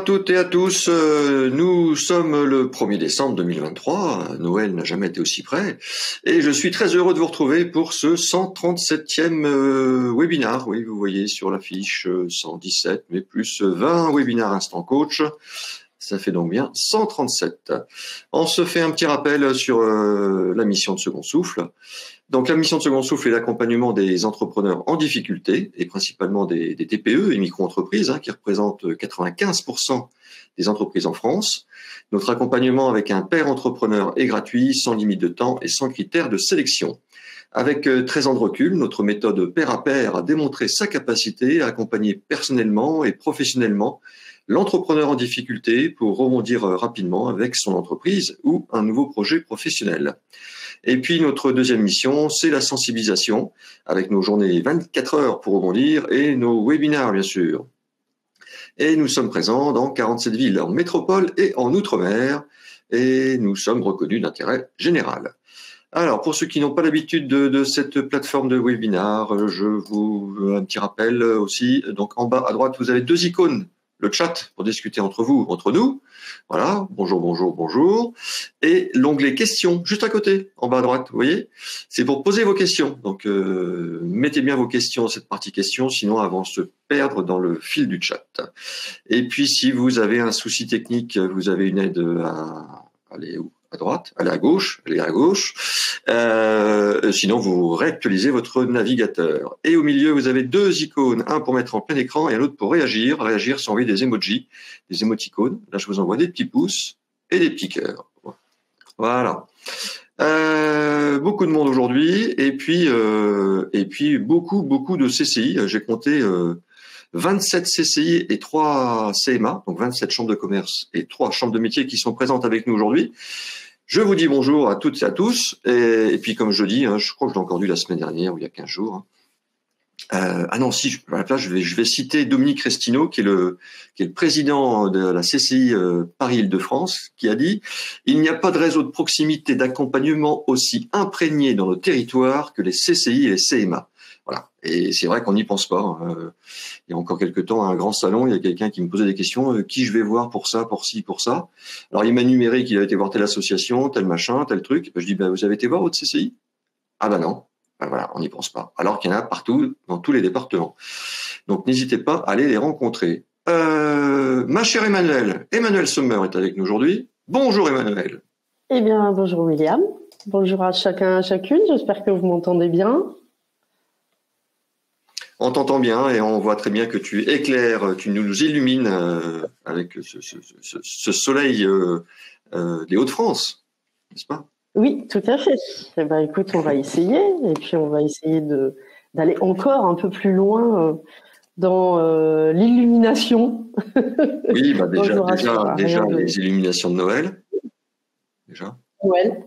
toutes et à tous, nous sommes le 1er décembre 2023, Noël n'a jamais été aussi près, et je suis très heureux de vous retrouver pour ce 137e webinar. Oui, vous voyez sur la fiche 117, mais plus 20 webinars Instant Coach, ça fait donc bien 137. On se fait un petit rappel sur la mission de Second Souffle. Donc la mission de Second Souffle est l'accompagnement des entrepreneurs en difficulté, et principalement des TPE et micro-entreprises, qui représentent 95% des entreprises en France. Notre accompagnement avec un pair entrepreneur est gratuit, sans limite de temps et sans critères de sélection. Avec 13 ans de recul, notre méthode pair à pair a démontré sa capacité à accompagner personnellement et professionnellement l'entrepreneur en difficulté pour rebondir rapidement avec son entreprise ou un nouveau projet professionnel. Et puis notre deuxième mission, c'est la sensibilisation, avec nos journées 24 heures pour rebondir et nos webinaires bien sûr. Et nous sommes présents dans 47 villes en métropole et en outre-mer, et nous sommes reconnus d'intérêt général. Alors, pour ceux qui n'ont pas l'habitude de cette plateforme de webinar, je vous un petit rappel aussi. Donc en bas à droite, vous avez deux icônes. Le chat pour discuter entre vous, entre nous. Voilà, bonjour, bonjour, bonjour. Et l'onglet questions, juste à côté, en bas à droite, vous voyez. C'est pour poser vos questions. Donc, mettez bien vos questions dans cette partie questions, sinon elles vont se perdre dans le fil du chat. Et puis, si vous avez un souci technique, vous avez une aide à aller où? À droite, allez à gauche, allez à gauche. Sinon, vous réactualisez votre navigateur. Et au milieu, vous avez deux icônes, un pour mettre en plein écran et un autre pour réagir. Réagir, c'est envoyer des emojis, des émoticônes. Là, je vous envoie des petits pouces et des petits cœurs. Voilà. Beaucoup de monde aujourd'hui, et puis beaucoup de CCI. J'ai compté 27 CCI et 3 CMA, donc 27 chambres de commerce et 3 chambres de métiers qui sont présentes avec nous aujourd'hui. Je vous dis bonjour à toutes et à tous. Et puis, comme je dis, je crois que je l'ai encore dit la semaine dernière ou il y a 15 jours. Ah non, si, à la place, je vais citer Dominique Restineau, qui est le président de la CCI Paris-Île-de-France, qui a dit « Il n'y a pas de réseau de proximité d'accompagnement aussi imprégné dans nos territoires que les CCI et les CMA. » Voilà. Et c'est vrai qu'on n'y pense pas. Il y a encore quelques temps, à un grand salon, il y a quelqu'un qui me posait des questions. Qui je vais voir pour ça, pour ci, pour ça? Alors, il m'a numéré qu'il avait été voir telle association, tel machin, tel truc. Je dis, vous avez été voir votre CCI? Ah non. Voilà, on n'y pense pas. Alors qu'il y en a partout, dans tous les départements. Donc, n'hésitez pas à aller les rencontrer. Ma chère Emmanuel Sommer est avec nous aujourd'hui. Bonjour Emmanuel. Eh bien, bonjour William. Bonjour à chacun, à chacune. J'espère que vous m'entendez bien. On t'entend bien et on voit très bien que tu éclaires, tu nous illumines avec ce soleil des Hauts-de-France, n'est-ce pas? Oui, tout à fait. Eh ben, écoute, on va essayer, et puis on va essayer d'aller encore un peu plus loin dans l'illumination. Oui, déjà les illuminations de Noël. Déjà. Noël,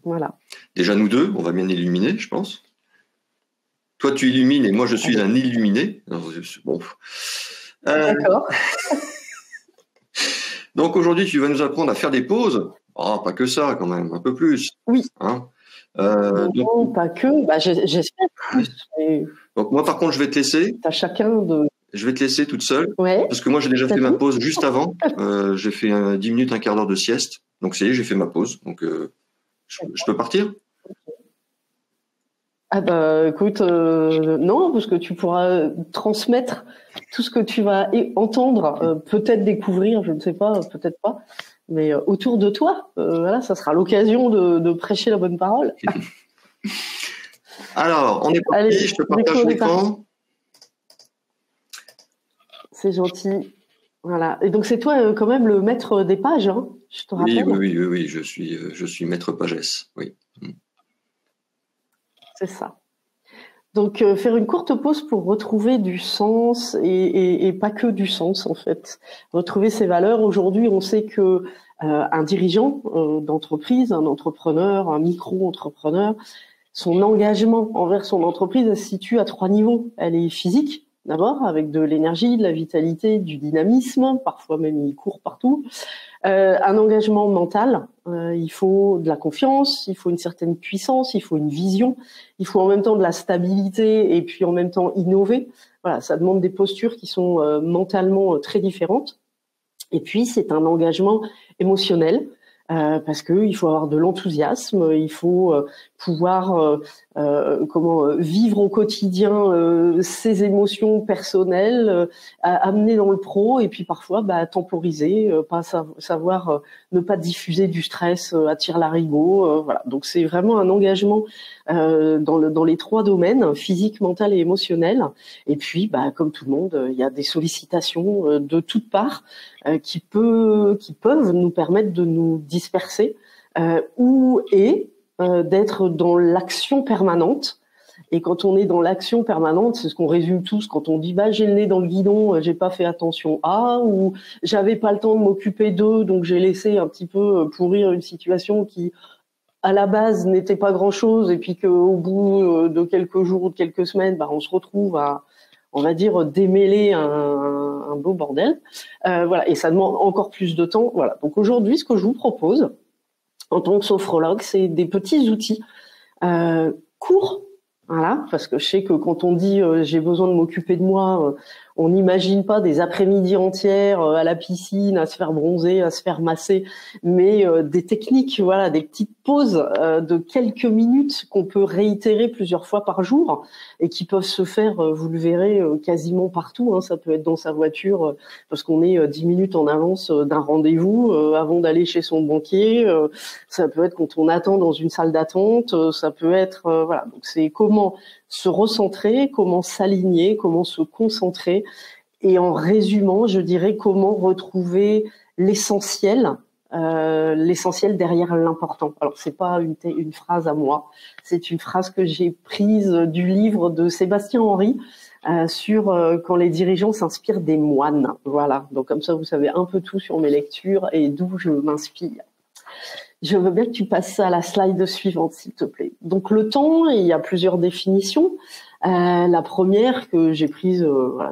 voilà. Déjà nous deux, on va bien illuminer, je pense. Toi, tu illumines et moi, je suis un illuminé. Bon. D'accord. Donc, aujourd'hui, tu vas nous apprendre à faire des pauses. Oh, pas que ça, quand même, un peu plus. Oui. Non, donc, pas que. J'espère plus. Mais... Donc, moi, par contre, je vais te laisser. T'as chacun de... Je vais te laisser toute seule. Ouais. Parce que moi, j'ai déjà fait ma pause juste avant. J'ai fait 10 minutes, un quart d'heure de sieste. Donc, ça y est, j'ai fait ma pause. Donc, je peux partir? Ah écoute, non, parce que tu pourras transmettre tout ce que tu vas entendre, peut-être découvrir, je ne sais pas, peut-être pas, mais autour de toi, voilà, ça sera l'occasion de prêcher la bonne parole. Alors, on est parti, allez, je te partage l'écran. C'est gentil. Voilà. Et donc c'est toi quand même le maître des pages, je te rappelle. Oui, je suis maître pagesse, oui. C'est ça. Donc, faire une courte pause pour retrouver du sens et pas que du sens, en fait. Retrouver ses valeurs. Aujourd'hui, on sait que un dirigeant d'entreprise, un entrepreneur, un micro-entrepreneur, son engagement envers son entreprise se situe à 3 niveaux. Elle est physique, d'abord, avec de l'énergie, de la vitalité, du dynamisme. Parfois même, il court partout. Un engagement mental, il faut de la confiance, il faut une certaine puissance, il faut une vision, il faut en même temps de la stabilité et puis en même temps innover. Voilà, ça demande des postures qui sont mentalement très différentes. Et puis, c'est un engagement émotionnel. Parce que il faut avoir de l'enthousiasme, il faut pouvoir vivre au quotidien ses émotions personnelles, amener dans le pro, et puis parfois temporiser, pas savoir ne pas diffuser du stress à tire-larigot, voilà. Donc c'est vraiment un engagement dans les 3 domaines, physique, mental et émotionnel. Et puis comme tout le monde, il y a des sollicitations de toutes parts qui peuvent nous permettre de nous disperser d'être dans l'action permanente. Et quand on est dans l'action permanente, c'est ce qu'on résume tous quand on dit j'ai le nez dans le guidon, j'ai pas fait attention ou j'avais pas le temps de m'occuper d'eux, donc j'ai laissé un petit peu pourrir une situation qui à la base n'était pas grand chose, et puis qu'au bout de quelques jours ou de quelques semaines, on se retrouve à, on va dire, démêler un beau bordel. Voilà, et ça demande encore plus de temps. Voilà. Donc aujourd'hui, ce que je vous propose en tant que sophrologue, c'est des petits outils courts. Voilà, parce que je sais que quand on dit j'ai besoin de m'occuper de moi, on n'imagine pas des après-midi entières à la piscine, à se faire bronzer, à se faire masser, mais des techniques, voilà, des petites pauses de quelques minutes qu'on peut réitérer plusieurs fois par jour et qui peuvent se faire, vous le verrez, quasiment partout. Ça peut être dans sa voiture parce qu'on est 10 minutes en avance d'un rendez-vous avant d'aller chez son banquier. Ça peut être quand on attend dans une salle d'attente. Ça peut être voilà. Donc c'est comment se recentrer, comment s'aligner, comment se concentrer, et en résumant, je dirais comment retrouver l'essentiel, l'essentiel derrière l'important. Alors c'est pas une phrase à moi, c'est une phrase que j'ai prise du livre de Sébastien Henry sur quand les dirigeants s'inspirent des moines. Voilà, donc comme ça vous savez un peu tout sur mes lectures et d'où je m'inspire. Je veux bien que tu passes à la slide suivante, s'il te plaît. Donc le temps, il y a plusieurs définitions. La première que j'ai prise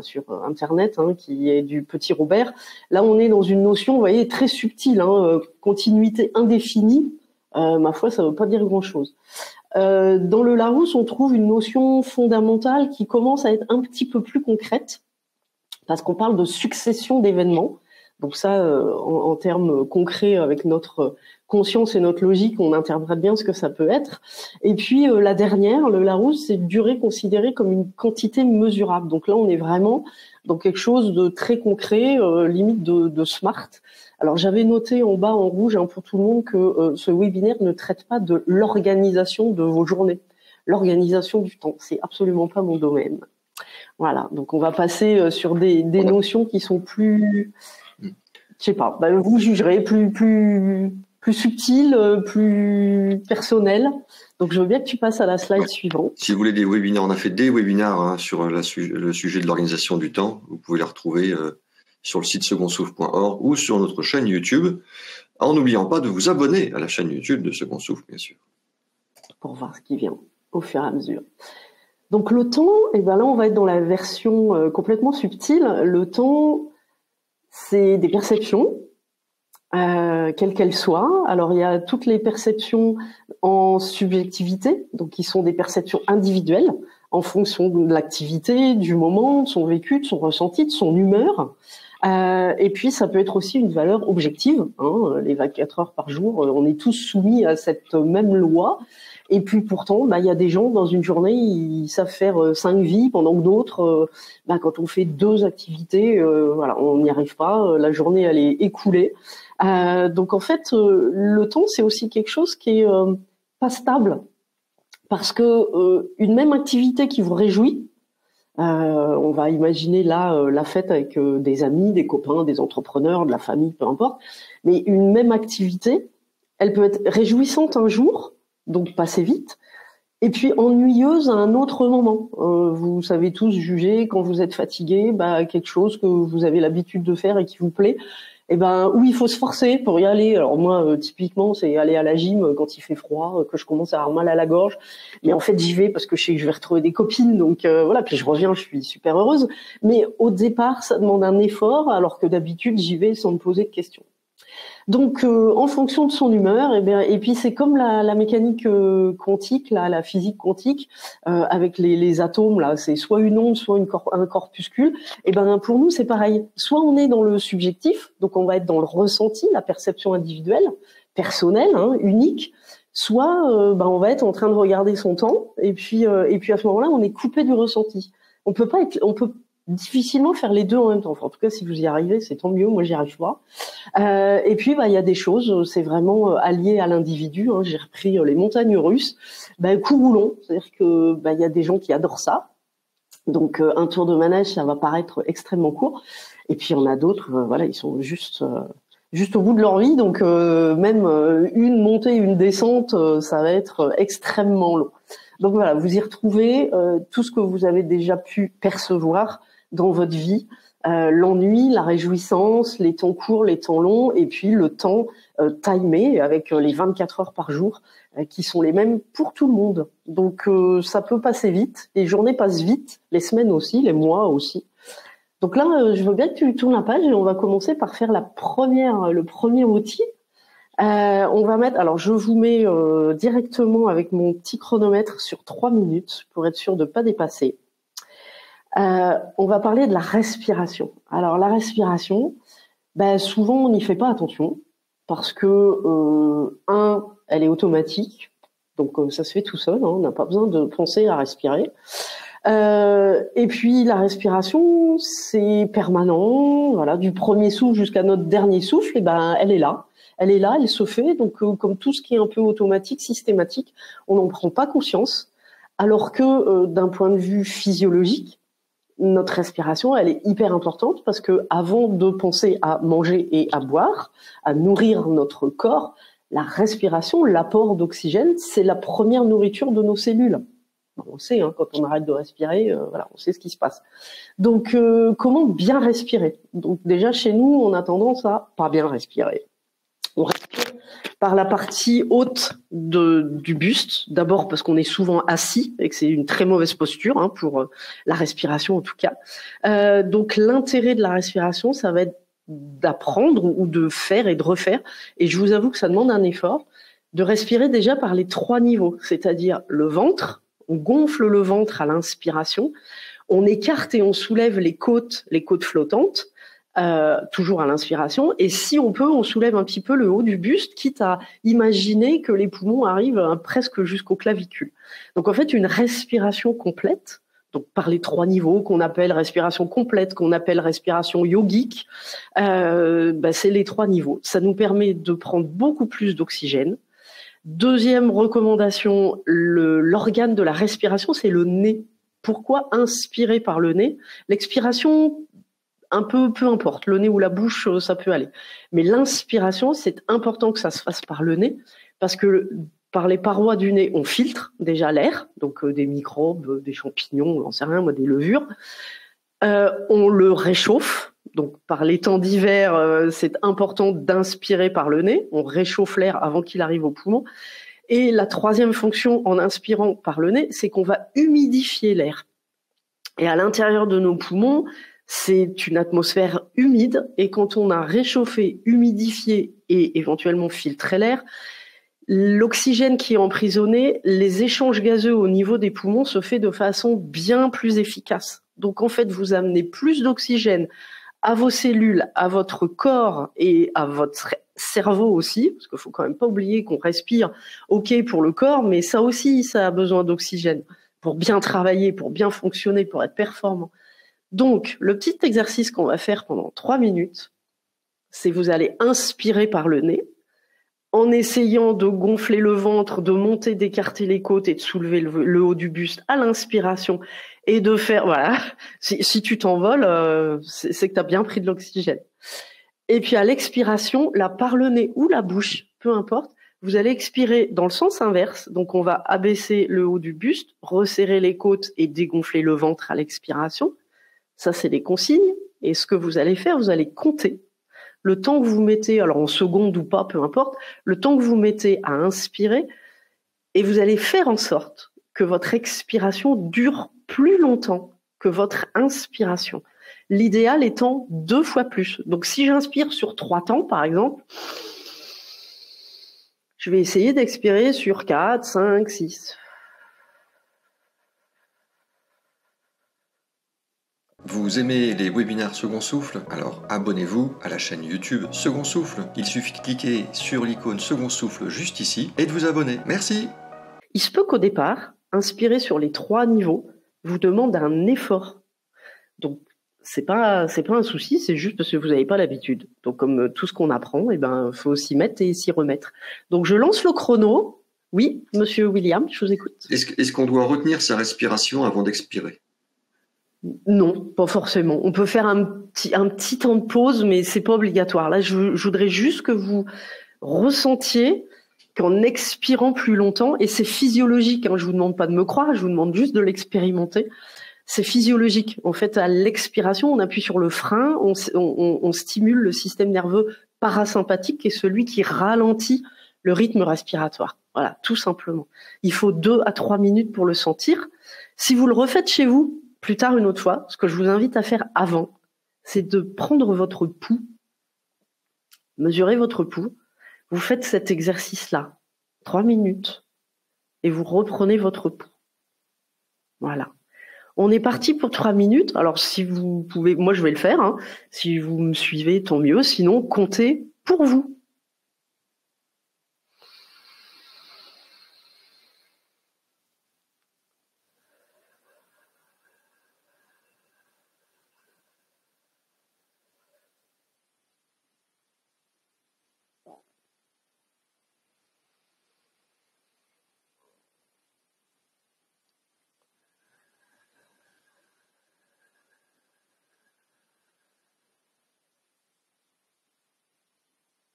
sur Internet, qui est du Petit Robert. Là, on est dans une notion, vous voyez, très subtile, continuité indéfinie. Ma foi, ça ne veut pas dire grand-chose. Dans le Larousse, on trouve une notion fondamentale qui commence à être un petit peu plus concrète, parce qu'on parle de succession d'événements. Donc ça, en termes concrets, avec notre conscience et notre logique, on interprète bien ce que ça peut être. Et puis la dernière, le Larousse, c'est durée considérée comme une quantité mesurable. Donc là, on est vraiment dans quelque chose de très concret, limite de smart. Alors j'avais noté en bas en rouge pour tout le monde que ce webinaire ne traite pas de l'organisation de vos journées, l'organisation du temps. C'est absolument pas mon domaine. Voilà. Donc on va passer sur des notions qui sont plus, je sais pas, vous jugerez, plus subtil, plus personnel. Donc, je veux bien que tu passes à la slide suivante. Si vous voulez des webinaires, on a fait des webinaires sur le sujet de l'organisation du temps. Vous pouvez les retrouver sur le site secondsouffle.org ou sur notre chaîne YouTube, en n'oubliant pas de vous abonner à la chaîne YouTube de Second Souffle, bien sûr. Pour voir ce qui vient au fur et à mesure. Donc, le temps, là, on va être dans la version complètement subtile. Le temps, c'est des perceptions, quelles qu'elles soient. Alors, il y a toutes les perceptions en subjectivité, donc qui sont des perceptions individuelles en fonction de l'activité, du moment, de son vécu, de son ressenti, de son humeur. Et puis, ça peut être aussi une valeur objective. Les 24 heures par jour, on est tous soumis à cette même loi. Et puis pourtant, il y a des gens dans une journée, ils savent faire 5 vies, pendant que d'autres, quand on fait 2 activités, on n'y arrive pas. La journée, elle est écoulée. Donc en fait, le temps, c'est aussi quelque chose qui est pas stable, parce que une même activité qui vous réjouit, on va imaginer là la fête avec des amis, des copains, des entrepreneurs, de la famille, peu importe. Mais une même activité, elle peut être réjouissante un jour, donc passer vite, et puis ennuyeuse à un autre moment. Vous savez tous juger quand vous êtes fatigué, quelque chose que vous avez l'habitude de faire et qui vous plaît. Oui, il faut se forcer pour y aller. Alors moi, typiquement, c'est aller à la gym quand il fait froid, que je commence à avoir mal à la gorge. Mais en fait, j'y vais parce que je sais que je vais retrouver des copines. Donc voilà, puis je reviens, je suis super heureuse. Mais au départ, ça demande un effort, alors que d'habitude, j'y vais sans me poser de questions. Donc, en fonction de son humeur, et puis c'est comme la mécanique quantique, la physique quantique, avec les atomes là, c'est soit une onde, soit un corpuscule. Et ben pour nous c'est pareil. Soit on est dans le subjectif, donc on va être dans le ressenti, la perception individuelle, personnelle, unique. Soit on va être en train de regarder son temps, et puis à ce moment-là on est coupé du ressenti. On peut difficilement faire les deux en même temps. Enfin, en tout cas, si vous y arrivez, c'est tant mieux. Moi, j'y arrive pas. Et puis, il y a des choses, c'est vraiment allié à l'individu. J'ai repris les montagnes russes. Coup roulon, c'est-à-dire que il y a des gens qui adorent ça. Donc, un tour de manège, ça va paraître extrêmement court. Et puis, il y en a d'autres, ils sont juste au bout de leur vie. Donc, même une montée, une descente, ça va être extrêmement long. Donc voilà, vous y retrouvez tout ce que vous avez déjà pu percevoir dans votre vie, l'ennui, la réjouissance, les temps courts, les temps longs, et puis le temps timé avec les 24 heures par jour qui sont les mêmes pour tout le monde. Donc ça peut passer vite, les journées passent vite, les semaines aussi, les mois aussi. Donc là, je veux bien que tu tournes la page et on va commencer par faire le premier outil. On va mettre, alors je vous mets directement avec mon petit chronomètre sur 3 minutes pour être sûr de pas dépasser. On va parler de la respiration. Alors la respiration, souvent on n'y fait pas attention parce que elle est automatique, donc ça se fait tout seul, on n'a pas besoin de penser à respirer. Et puis la respiration, c'est permanent, voilà, du premier souffle jusqu'à notre dernier souffle, elle est là. Elle est là, elle se fait, donc comme tout ce qui est un peu automatique, systématique, on n'en prend pas conscience, alors que d'un point de vue physiologique, notre respiration, elle est hyper importante parce que avant de penser à manger et à boire, à nourrir notre corps, la respiration, l'apport d'oxygène, c'est la première nourriture de nos cellules. On sait, quand on arrête de respirer, on sait ce qui se passe. Donc, comment bien respirer? Donc déjà, chez nous, on a tendance à pas bien respirer. On respire par la partie haute du buste, d'abord parce qu'on est souvent assis et que c'est une très mauvaise posture pour la respiration en tout cas. Donc l'intérêt de la respiration, ça va être d'apprendre ou de faire et de refaire. Et je vous avoue que ça demande un effort de respirer déjà par les 3 niveaux, c'est-à-dire le ventre. On gonfle le ventre à l'inspiration, on écarte et on soulève les côtes flottantes. Toujours à l'inspiration, et si on peut, on soulève un petit peu le haut du buste, quitte à imaginer que les poumons arrivent presque jusqu'aux clavicules. Donc en fait, une respiration complète, donc par les 3 niveaux qu'on appelle respiration complète, qu'on appelle respiration yogique, c'est les 3 niveaux. Ça nous permet de prendre beaucoup plus d'oxygène. Deuxième recommandation, l'organe de la respiration, c'est le nez. Pourquoi inspirer par le nez? L'expiration, peu importe, le nez ou la bouche, ça peut aller. Mais l'inspiration, c'est important que ça se fasse par le nez, parce que par les parois du nez, on filtre déjà l'air, donc des microbes, des champignons, j'en sais rien, des levures. On le réchauffe, donc par les temps d'hiver, c'est important d'inspirer par le nez. On réchauffe l'air avant qu'il arrive aux poumons. Et la 3e fonction en inspirant par le nez, c'est qu'on va humidifier l'air. Et à l'intérieur de nos poumons, c'est une atmosphère humide, et quand on a réchauffé, humidifié et éventuellement filtré l'air, l'oxygène qui est emprisonné, les échanges gazeux au niveau des poumons se fait de façon bien plus efficace. Donc en fait, vous amenez plus d'oxygène à vos cellules, à votre corps et à votre cerveau aussi, parce qu'il faut quand même pas oublier qu'on respire, ok pour le corps, mais ça aussi, ça a besoin d'oxygène pour bien travailler, pour bien fonctionner, pour être performant. Donc, le petit exercice qu'on va faire pendant 3 minutes, c'est vous allez inspirer par le nez, en essayant de gonfler le ventre, de monter, d'écarter les côtes et de soulever le haut du buste à l'inspiration, et de faire, voilà, si tu t'envoles, c'est que tu as bien pris de l'oxygène. Et puis à l'expiration, là, par le nez ou la bouche, peu importe, vous allez expirer dans le sens inverse, donc on va abaisser le haut du buste, resserrer les côtes et dégonfler le ventre à l'expiration. Ça, c'est des consignes. Et ce que vous allez faire, vous allez compter le temps que vous mettez, alors en secondes ou pas, peu importe, le temps que vous mettez à inspirer, et vous allez faire en sorte que votre expiration dure plus longtemps que votre inspiration. L'idéal étant 2 fois plus. Donc si j'inspire sur 3 temps, par exemple, Je vais essayer d'expirer sur 4, 5, 6. Vous aimez les webinaires Second Souffle? Alors abonnez-vous à la chaîne YouTube Second Souffle. Il suffit de cliquer sur l'icône Second Souffle juste ici et de vous abonner. Merci. Il se peut qu'au départ, inspirer sur les 3 niveaux vous demande un effort. Donc, c'est pas un souci, c'est juste parce que vous n'avez pas l'habitude. Donc, comme tout ce qu'on apprend, faut s'y mettre et s'y remettre. Donc, je lance le chrono. Oui, monsieur William, je vous écoute. Est-ce qu'on doit retenir sa respiration avant d'expirer? Non, pas forcément. On peut faire un petit temps de pause, mais c'est pas obligatoire. Là, je voudrais juste que vous ressentiez qu'en expirant plus longtemps, et c'est physiologique, hein, je vous demande pas de me croire, je vous demande juste de l'expérimenter. C'est physiologique. En fait, à l'expiration, on appuie sur le frein, on stimule le système nerveux parasympathique, qui est celui qui ralentit le rythme respiratoire. Voilà, tout simplement. Il faut 2 à 3 minutes pour le sentir. Si vous le refaites chez vous, plus tard une autre fois, ce que je vous invite à faire avant, c'est de prendre votre pouls, mesurer votre pouls, vous faites cet exercice-là, 3 minutes, et vous reprenez votre pouls. Voilà. On est parti pour 3 minutes. Alors, si vous pouvez, moi je vais le faire, hein. Si vous me suivez, tant mieux. Sinon, comptez pour vous.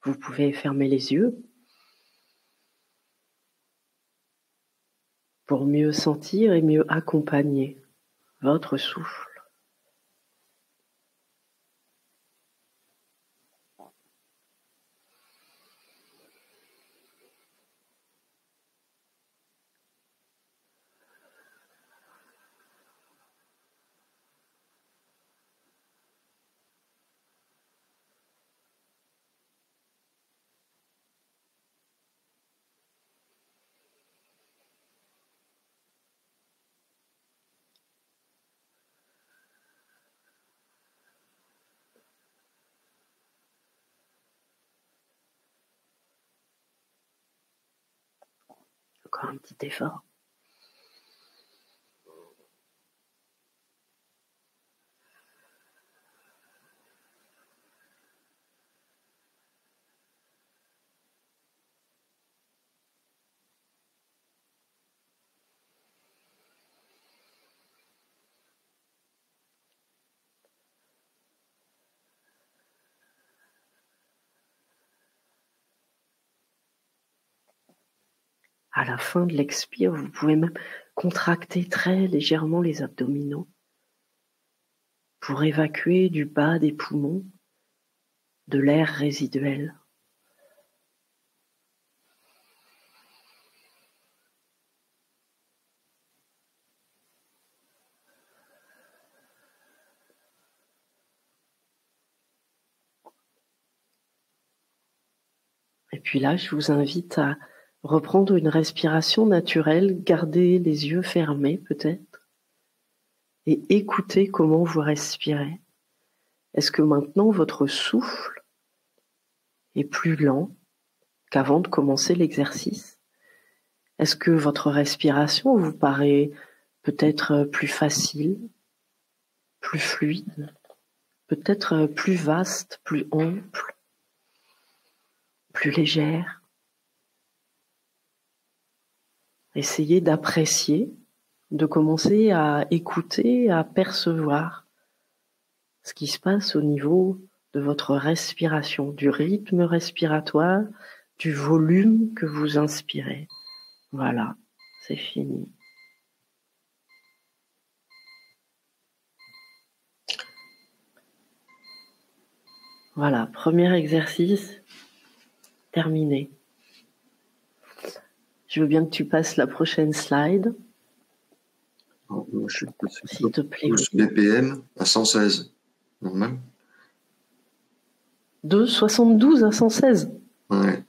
Vous pouvez fermer les yeux pour mieux sentir et mieux accompagner votre souffle. Encore un petit effort. À la fin de l'expire, vous pouvez même contracter très légèrement les abdominaux pour évacuer du bas des poumons de l'air résiduel. Et puis là, je vous invite à reprendre une respiration naturelle, garder les yeux fermés peut-être, et écouter comment vous respirez. Est-ce que maintenant votre souffle est plus lent qu'avant de commencer l'exercice? Est-ce que votre respiration vous paraît peut-être plus facile, plus fluide, peut-être plus vaste, plus ample, plus légère? Essayez d'apprécier, de commencer à écouter, à percevoir ce qui se passe au niveau de votre respiration, du rythme respiratoire, du volume que vous inspirez. Voilà, c'est fini. Voilà, premier exercice terminé. Je veux bien que tu passes la prochaine slide. Moi, je suis s'il te plaît. BPM à 116, normal. De 72 à 116. Ouais.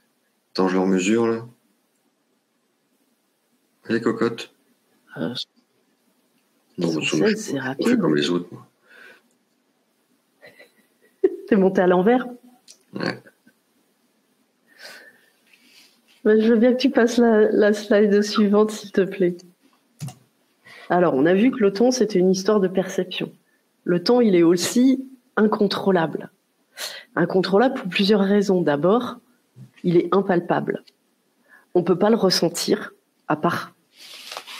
Attends, je leur mesure là. Les cocottes. Euh, Non, 116, c'est on fait rapide. comme les autres. Moi. T'es monté à l'envers? Ouais. Je veux bien que tu passes la slide suivante, s'il te plaît. Alors, on a vu que le temps, c'était une histoire de perception. Le temps, il est aussi incontrôlable. Incontrôlable pour plusieurs raisons. D'abord, il est impalpable. On ne peut pas le ressentir, à part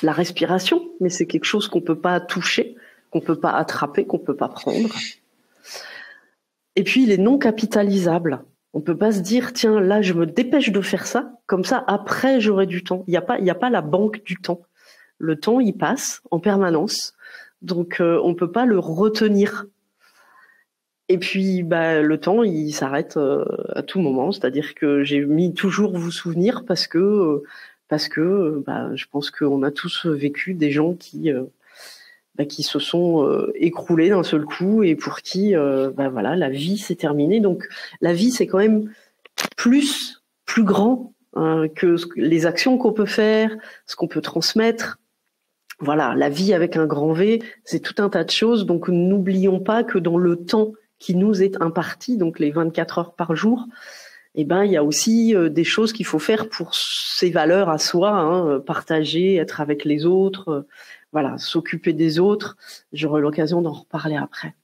la respiration, mais c'est quelque chose qu'on ne peut pas toucher, qu'on ne peut pas attraper, qu'on ne peut pas prendre. Et puis, il est non capitalisable. On ne peut pas se dire, tiens, là, je me dépêche de faire ça, comme ça, après, j'aurai du temps. Il n'y a pas la banque du temps. Le temps, il passe en permanence, donc on ne peut pas le retenir. Et puis, le temps, il s'arrête à tout moment. C'est-à-dire que j'ai mis toujours vous souvenir parce que je pense qu'on a tous vécu des gens qui se sont écroulés d'un seul coup et pour qui voilà, la vie s'est terminée. Donc la vie, c'est quand même plus grand que les actions qu'on peut faire, ce qu'on peut transmettre. Voilà, la vie avec un grand V, c'est tout un tas de choses. Donc n'oublions pas que dans le temps qui nous est imparti, donc les 24 heures par jour, il y a aussi des choses qu'il faut faire pour ses valeurs à soi, partager, être avec les autres, voilà, s'occuper des autres. J'aurai l'occasion d'en reparler après.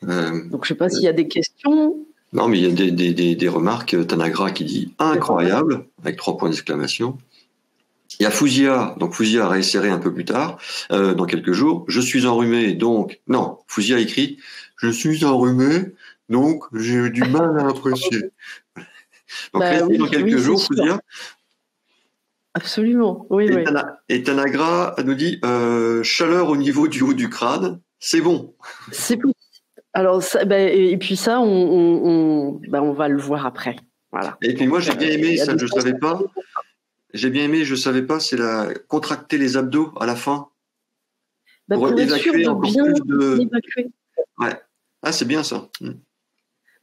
Donc je sais pas s'il y a des questions. Non, mais il y a des remarques. Tanagra qui dit incroyable avec 3 points d'exclamation. Il y a Fouzia, donc Fouzia a réinséré un peu plus tard, dans quelques jours. Je suis enrhumé, donc non. Fouzia écrit je suis enrhumé, donc j'ai du mal à apprécier. Donc restez dans quelques jours, Fouzia. Absolument, oui. Et Tanagra nous dit chaleur au niveau du haut du crâne, c'est bon. C'est bon. Alors et puis ça, on va le voir après. Voilà. Et puis moi j'ai bien aimé, ça je savais pas. J'ai bien aimé, je savais pas, c'est contracter les abdos à la fin. Pour évacuer encore bien plus de. Évacuer. Ouais. Ah, c'est bien ça.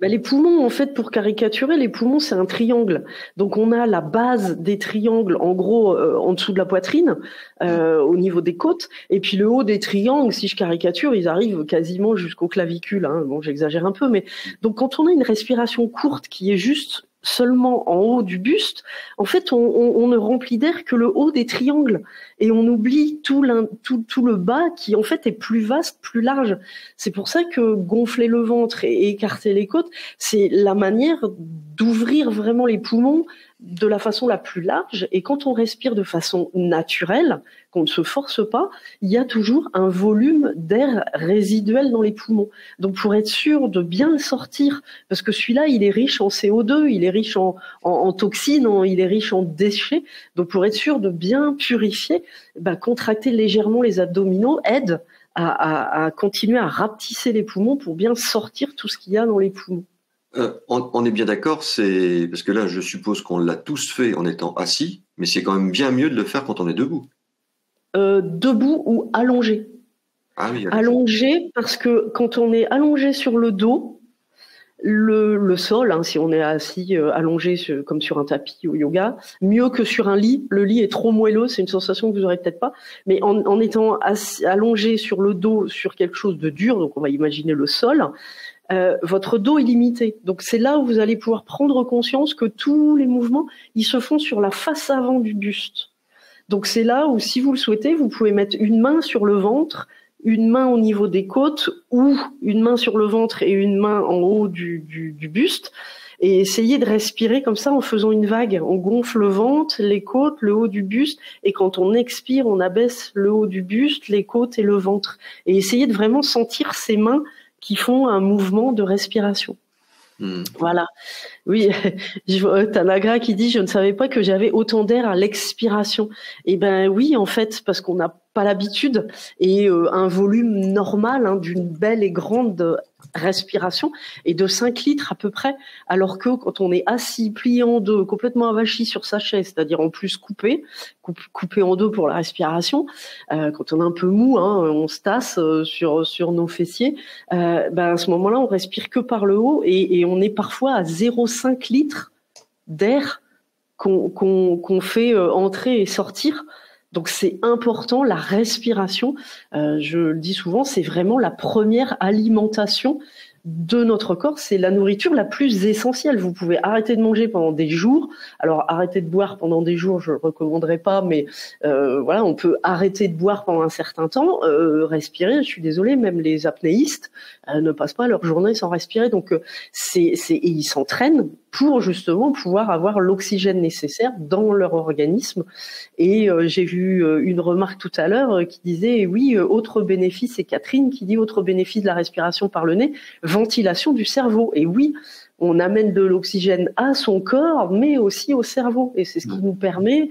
Les poumons, en fait, pour caricaturer, les poumons, c'est un triangle. Donc, on a la base des triangles, en gros, en dessous de la poitrine, au niveau des côtes. Et puis, le haut des triangles, si je caricature, ils arrivent quasiment jusqu'aux clavicules. Bon, j'exagère un peu, mais donc, quand on a une respiration courte qui est juste seulement en haut du buste, en fait, on ne remplit d'air que le haut des triangles et on oublie tout le bas qui, en fait, est plus vaste, plus large. C'est pour ça que gonfler le ventre et écarter les côtes, c'est la manière d'ouvrir vraiment les poumons de la façon la plus large. Et quand on respire de façon naturelle, qu'on ne se force pas, il y a toujours un volume d'air résiduel dans les poumons. Donc pour être sûr de bien le sortir, parce que celui-là, il est riche en CO2, il est riche en toxines, il est riche en déchets. Donc pour être sûr de bien purifier, contracter légèrement les abdominaux aide à continuer à rapetisser les poumons pour bien sortir tout ce qu'il y a dans les poumons. On est bien d'accord, c'est parce que là, je suppose qu'on l'a tous fait en étant assis, mais c'est quand même bien mieux de le faire quand on est debout. Debout ou allongé. Ah oui. Allongé, parce que quand on est allongé sur le dos, le sol, si on est assis allongé comme sur un tapis au yoga, mieux que sur un lit. Le lit est trop moelleux, c'est une sensation que vous aurez peut-être pas, mais en étant allongé sur le dos sur quelque chose de dur, donc on va imaginer le sol, votre dos est limité. Donc c'est là où vous allez pouvoir prendre conscience que tous les mouvements, ils se font sur la face avant du buste. Donc c'est là où, si vous le souhaitez, vous pouvez mettre une main sur le ventre, une main au niveau des côtes, ou une main sur le ventre et une main en haut du buste, et essayer de respirer comme ça en faisant une vague. On gonfle le ventre, les côtes, le haut du buste, et quand on expire, on abaisse le haut du buste, les côtes et le ventre. Et essayer de vraiment sentir ces mains qui font un mouvement de respiration. Voilà. Oui, Tanagra qui dit « Je ne savais pas que j'avais autant d'air à l'expiration ». Eh ben oui, en fait, parce qu'on n'a pas l'habitude et un volume normal d'une belle et grande respiration est de 5 litres à peu près, alors que quand on est assis, plié en deux, complètement avachi sur sa chaise, c'est-à-dire en plus coupé en deux pour la respiration, quand on est un peu mou, on se tasse sur nos fessiers, à ce moment-là, on respire que par le haut et on est parfois à 0,5 litres d'air qu'on fait entrer et sortir. Donc c'est important, la respiration, je le dis souvent, c'est vraiment la première alimentation de notre corps, c'est la nourriture la plus essentielle. Vous pouvez arrêter de manger pendant des jours. Alors arrêter de boire pendant des jours, je ne le recommanderais pas, mais voilà, on peut arrêter de boire pendant un certain temps, respirer. Je suis désolée, même les apnéistes ne passent pas leur journée sans respirer. Donc et ils s'entraînent pour justement pouvoir avoir l'oxygène nécessaire dans leur organisme. Et j'ai vu une remarque tout à l'heure qui disait, oui, autre bénéfice, c'est Catherine qui dit, autre bénéfice de la respiration par le nez, ventilation du cerveau. Et oui, on amène de l'oxygène à son corps, mais aussi au cerveau. Et c'est ce qui nous permet,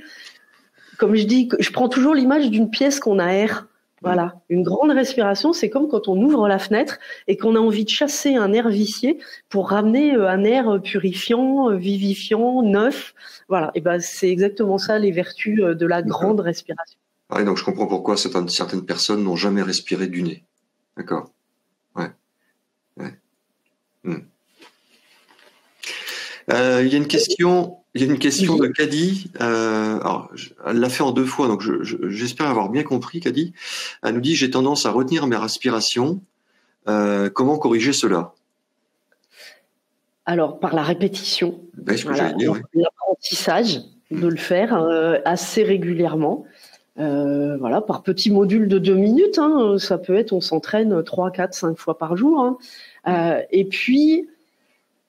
comme je dis, je prends toujours l'image d'une pièce qu'on aère. Voilà, une grande respiration, c'est comme quand on ouvre la fenêtre et qu'on a envie de chasser un air vicié pour ramener un air purifiant, vivifiant, neuf. Voilà, et ben c'est exactement ça les vertus de la grande respiration. Ah, et donc je comprends pourquoi certaines personnes n'ont jamais respiré du nez. D'accord. Ouais. Il y a une question de Kadi. Alors, elle l'a fait en 2 fois, donc j'espère avoir bien compris, Kadi. Elle nous dit, j'ai tendance à retenir mes respirations. Comment corriger cela? Alors, par la répétition. Ben, ce que j'allais dire, oui. L'apprentissage de le faire assez régulièrement. Voilà, par petits modules de 2 minutes. Hein, ça peut être, on s'entraîne 3, 4, 5 fois par jour. Hein. Et puis,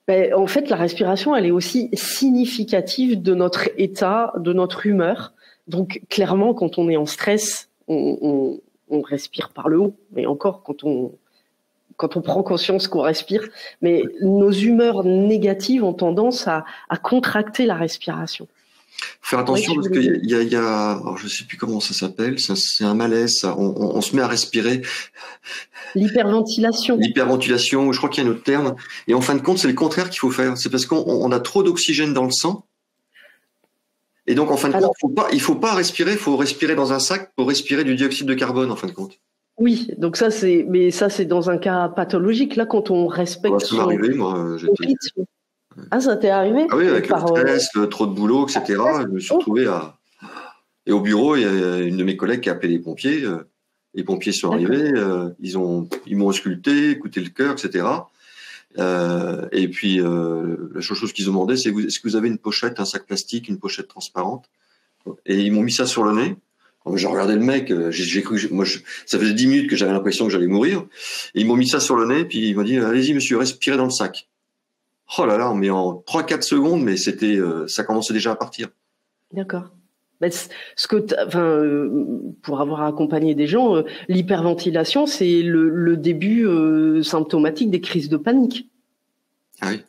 en fait, la respiration, elle est aussi significative de notre état, de notre humeur. Donc, clairement, quand on est en stress, on respire par le haut. Et encore, quand on prend conscience qu'on respire. Mais nos humeurs négatives ont tendance à contracter la respiration. Faire attention parce qu'il y a, alors je sais plus comment ça s'appelle, c'est un malaise, ça. On se met à respirer. L'hyperventilation. L'hyperventilation, je crois qu'il y a un autre terme. Et en fin de compte, c'est le contraire qu'il faut faire. C'est parce qu'on a trop d'oxygène dans le sang. Et donc, en fin de compte, il faut pas respirer, il faut respirer dans un sac pour respirer du dioxyde de carbone, en fin de compte. Oui, donc ça c'est dans un cas pathologique. Là, quand on respecte son rythme. Ah, ça t'est arrivé? Ah oui, avec le stress, trop de boulot, etc. Je me suis retrouvé Et au bureau, il y a une de mes collègues qui a appelé les pompiers. Les pompiers sont arrivés, ils m'ont ausculté, écouté le cœur, etc. Et puis, la seule chose qu'ils ont demandé, c'est est-ce que vous avez une pochette, un sac plastique, une pochette transparente? Et ils m'ont mis ça sur le nez. J'ai regardé le mec, j'ai cru ça faisait 10 minutes que j'avais l'impression que j'allais mourir. Et ils m'ont mis ça sur le nez, puis ils m'ont dit, allez-y monsieur, respirez dans le sac. Oh là là, mais en 3-4 secondes, mais ça commençait déjà à partir. D'accord. Pour avoir accompagné des gens, l'hyperventilation, c'est le début symptomatique des crises de panique. Ah oui.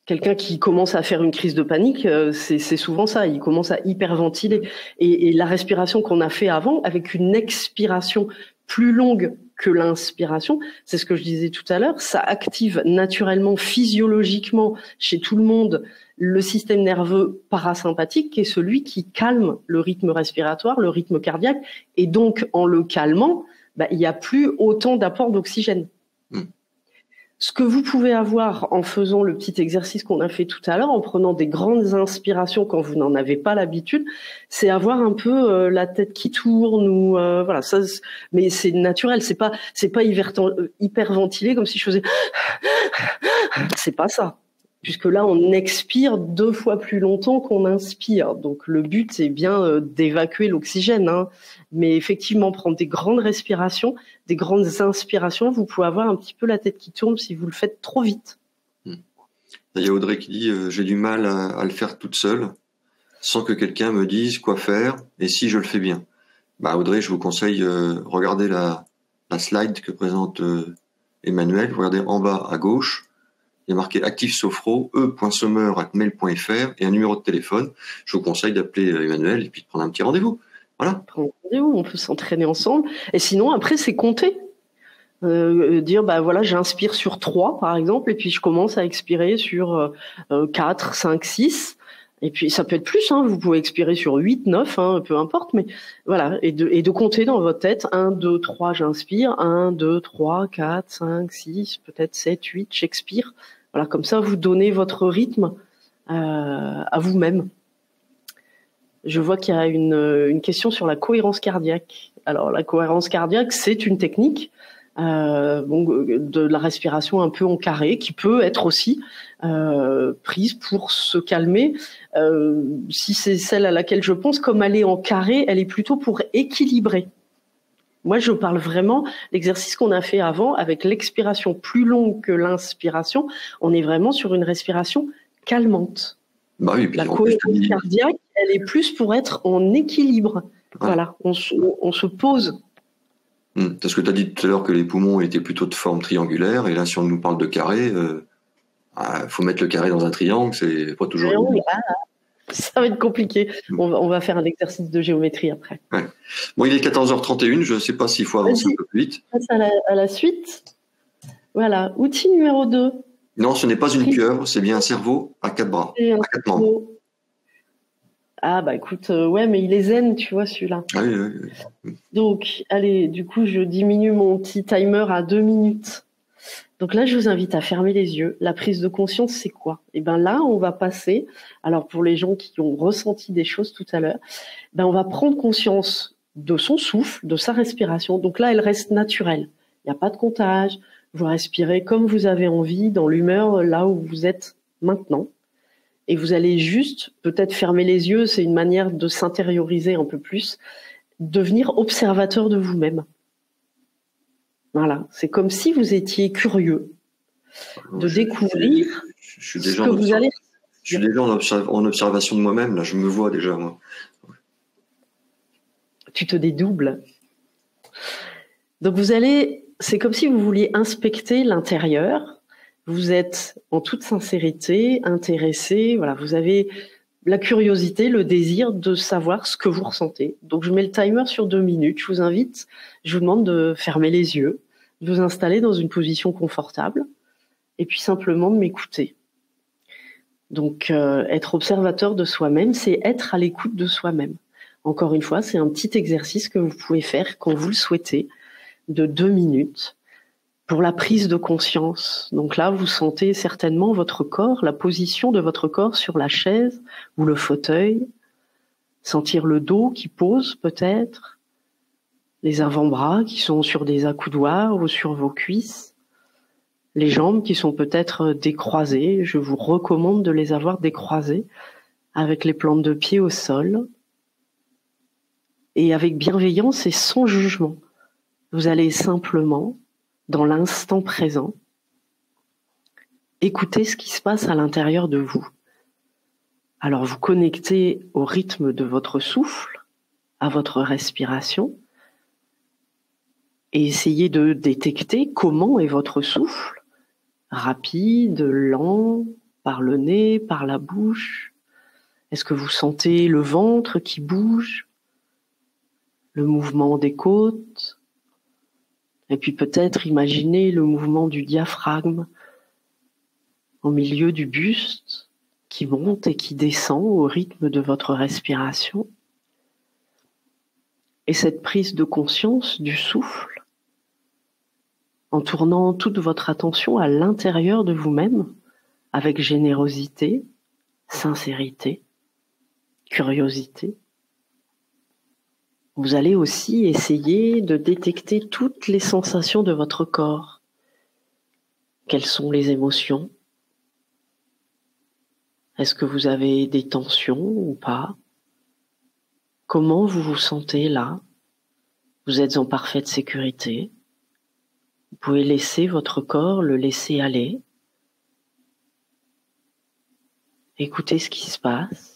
Quelqu'un qui commence à faire une crise de panique, c'est souvent ça, il commence à hyperventiler. Et la respiration qu'on a fait avant, avec une expiration plus longue que l'inspiration, c'est ce que je disais tout à l'heure, ça active naturellement, physiologiquement, chez tout le monde, le système nerveux parasympathique, qui est celui qui calme le rythme respiratoire, le rythme cardiaque, et donc en le calmant, il n'y a plus autant d'apport d'oxygène. Ce que vous pouvez avoir en faisant le petit exercice qu'on a fait tout à l'heure, en prenant des grandes inspirations quand vous n'en avez pas l'habitude, c'est avoir un peu la tête qui tourne ou voilà, ça. Mais c'est naturel, c'est pas hyperventilé comme si je faisais. C'est pas ça, puisque là on expire 2 fois plus longtemps qu'on inspire. Donc le but c'est bien d'évacuer l'oxygène, hein. Mais effectivement prendre des grandes respirations, des grandes inspirations, vous pouvez avoir un petit peu la tête qui tourne si vous le faites trop vite. Il y a Audrey qui dit j'ai du mal à le faire toute seule sans que quelqu'un me dise quoi faire et si je le fais bien. Audrey, je vous conseille regardez la slide que présente Emmanuel, regardez en bas à gauche. Il y a marqué Active Sophro, e.sommer@mail.fr et un numéro de téléphone. Je vous conseille d'appeler Emmanuel et puis de prendre un petit rendez-vous. Voilà. On peut s'entraîner ensemble. Et sinon, après, c'est compter. Dire, voilà, j'inspire sur 3, par exemple, et puis je commence à expirer sur 4, 5, 6. Et puis, ça peut être plus, hein. Vous pouvez expirer sur 8, 9, hein, peu importe. Mais voilà. Et de compter dans votre tête. 1, 2, 3, j'inspire. 1, 2, 3, 4, 5, 6, peut-être 7, 8, j'expire. Voilà, comme ça, vous donnez votre rythme à vous-même. Je vois qu'il y a une question sur la cohérence cardiaque. Alors, la cohérence cardiaque, c'est une technique de la respiration un peu en carré qui peut être aussi prise pour se calmer. Si c'est celle à laquelle je pense, comme elle est en carré, elle est plutôt pour équilibrer. Moi, je parle vraiment l'exercice qu'on a fait avant avec l'expiration plus longue que l'inspiration. On est vraiment sur une respiration calmante. Bah oui, la cohérence cardiaque, elle est plus pour être en équilibre. Ouais. Voilà, on se pose. Parce que tu as dit tout à l'heure que les poumons étaient plutôt de forme triangulaire, et là, si on nous parle de carré, faut mettre le carré dans un triangle, c'est pas toujours... Ça va être compliqué. On va faire un exercice de géométrie après. Ouais. Bon, il est 14h31, je ne sais pas s'il faut avancer un peu plus vite. On passe à la suite. Voilà, outil numéro 2. Non, ce n'est pas une pieuvre, c'est bien un cerveau à 4 bras, à 4 membres. Ah bah écoute, ouais, mais il est zen, tu vois, celui-là. Ah oui. Donc, allez, du coup, je diminue mon petit timer à 2 minutes. Donc là, je vous invite à fermer les yeux. La prise de conscience, c'est quoi? Et ben là, on va passer, alors pour les gens qui ont ressenti des choses tout à l'heure, ben on va prendre conscience de son souffle, de sa respiration. Donc là, elle reste naturelle. Il n'y a pas de comptage. Vous respirez comme vous avez envie, dans l'humeur, là où vous êtes maintenant. Et vous allez juste, peut-être fermer les yeux, c'est une manière de s'intérioriser un peu plus, devenir observateur de vous-même. Voilà, c'est comme si vous étiez curieux de découvrir ce que vous allez... Je suis déjà en observation de moi-même, là, je me vois déjà, moi. Tu te dédoubles. Donc vous allez, c'est comme si vous vouliez inspecter l'intérieur, vous êtes en toute sincérité, intéressé, voilà, vous avez la curiosité, le désir de savoir ce que vous ressentez. Donc je mets le timer sur 2 minutes, je vous demande de fermer les yeux, de vous installer dans une position confortable et puis simplement de m'écouter. Donc être observateur de soi-même, c'est être à l'écoute de soi-même. Encore une fois, c'est un petit exercice que vous pouvez faire quand vous le souhaitez, de 2 minutes, pour la prise de conscience. Donc là, vous sentez certainement votre corps, la position de votre corps sur la chaise ou le fauteuil, sentir le dos qui pose peut-être, les avant-bras qui sont sur des accoudoirs ou sur vos cuisses, les jambes qui sont peut-être décroisées. Je vous recommande de les avoir décroisées avec les plantes de pied au sol et avec bienveillance et sans jugement. Vous allez simplement, dans l'instant présent, écouter ce qui se passe à l'intérieur de vous. Alors vous connectez au rythme de votre souffle, à votre respiration, et essayez de détecter comment est votre souffle, rapide, lent, par le nez, par la bouche. Est-ce que vous sentez le ventre qui bouge, le mouvement des côtes? Et puis peut-être imaginer le mouvement du diaphragme au milieu du buste qui monte et qui descend au rythme de votre respiration. Et cette prise de conscience du souffle en tournant toute votre attention à l'intérieur de vous-même avec générosité, sincérité, curiosité. Vous allez aussi essayer de détecter toutes les sensations de votre corps. Quelles sont les émotions? Est-ce que vous avez des tensions ou pas? Comment vous vous sentez là? Vous êtes en parfaite sécurité. Vous pouvez laisser votre corps le laisser aller. Écoutez ce qui se passe.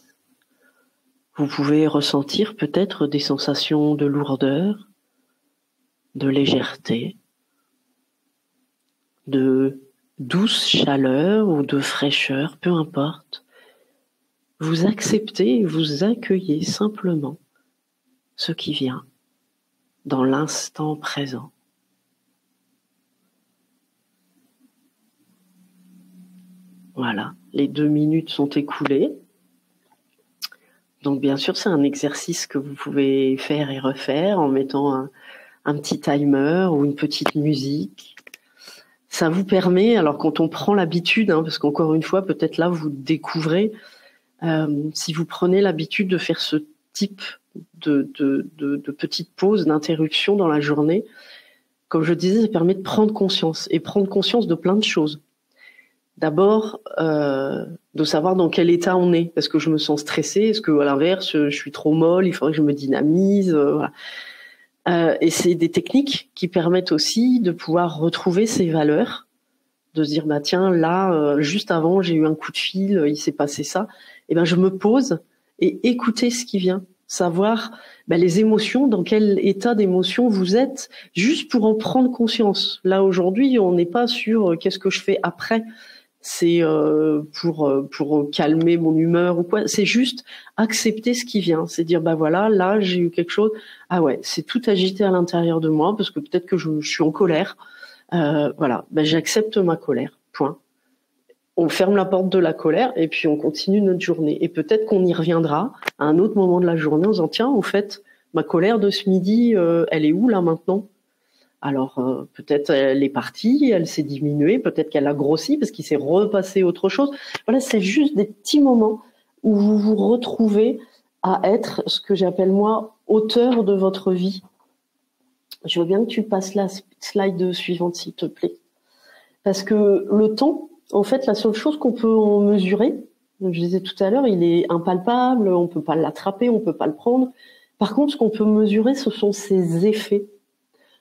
Vous pouvez ressentir peut-être des sensations de lourdeur, de légèreté, de douce chaleur ou de fraîcheur, peu importe. Vous acceptez et vous accueillez simplement ce qui vient dans l'instant présent. Voilà, les 2 minutes sont écoulées. Donc bien sûr, c'est un exercice que vous pouvez faire et refaire en mettant un petit timer ou une petite musique. Ça vous permet, alors quand on prend l'habitude, parce qu'encore une fois, peut-être là, vous découvrez, si vous prenez l'habitude de faire ce type de petites pauses, d'interruptions dans la journée, comme je disais, ça permet de prendre conscience, et prendre conscience de plein de choses. D'abord, de savoir dans quel état on est. Est-ce que je me sens stressée? Est-ce que, à l'inverse, je suis trop molle? Il faudrait que je me dynamise. Voilà. Et c'est des techniques qui permettent aussi de pouvoir retrouver ses valeurs, de se dire bah tiens là juste avant j'ai eu un coup de fil, il s'est passé ça. Et ben je me pose et écouter ce qui vient, savoir les émotions, dans quel état d'émotion vous êtes, juste pour en prendre conscience. Là aujourd'hui on n'est pas sur qu'est-ce que je fais après. C'est pour calmer mon humeur ou quoi. C'est juste accepter ce qui vient. C'est dire bah voilà, là j'ai eu quelque chose. Ah ouais, c'est tout agité à l'intérieur de moi parce que peut-être que je suis en colère. Voilà, j'accepte ma colère. Point. On ferme la porte de la colère et puis on continue notre journée. Et peut-être qu'on y reviendra à un autre moment de la journée en disant tiens, au fait, ma colère de ce midi, elle est où là maintenant? Alors peut-être elle est partie, elle s'est diminuée, peut-être qu'elle a grossi parce qu'il s'est repassé autre chose. Voilà, c'est juste des petits moments où vous vous retrouvez à être ce que j'appelle moi auteur de votre vie. Je veux bien que tu passes la slide suivante s'il te plaît. Parce que le temps, en fait, la seule chose qu'on peut en mesurer, je disais tout à l'heure, il est impalpable, on peut pas l'attraper, on peut pas le prendre. Par contre, ce qu'on peut mesurer, ce sont ses effets.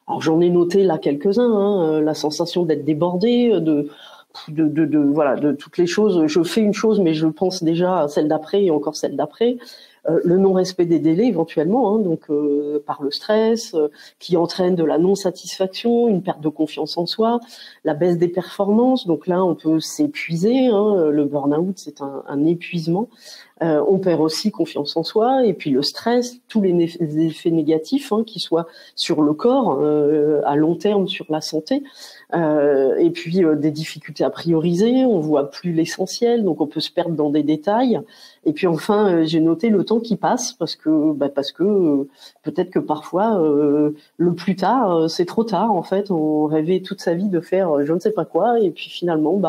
Alors j'en ai noté là quelques-uns, la sensation d'être débordé, voilà, de toutes les choses. Je fais une chose, mais je pense déjà à celle d'après et encore celle d'après. Le non-respect des délais éventuellement, donc par le stress, qui entraîne de la non-satisfaction, une perte de confiance en soi, la baisse des performances. Donc là, on peut s'épuiser. Le burn-out, c'est un épuisement. On perd aussi confiance en soi, et puis le stress, tous les effets négatifs, qu'ils soient sur le corps, à long terme sur la santé, et puis des difficultés à prioriser, on voit plus l'essentiel, donc on peut se perdre dans des détails. Et puis enfin, j'ai noté le temps qui passe, parce que peut-être que parfois le plus tard, c'est trop tard en fait. On rêvait toute sa vie de faire je ne sais pas quoi, et puis finalement,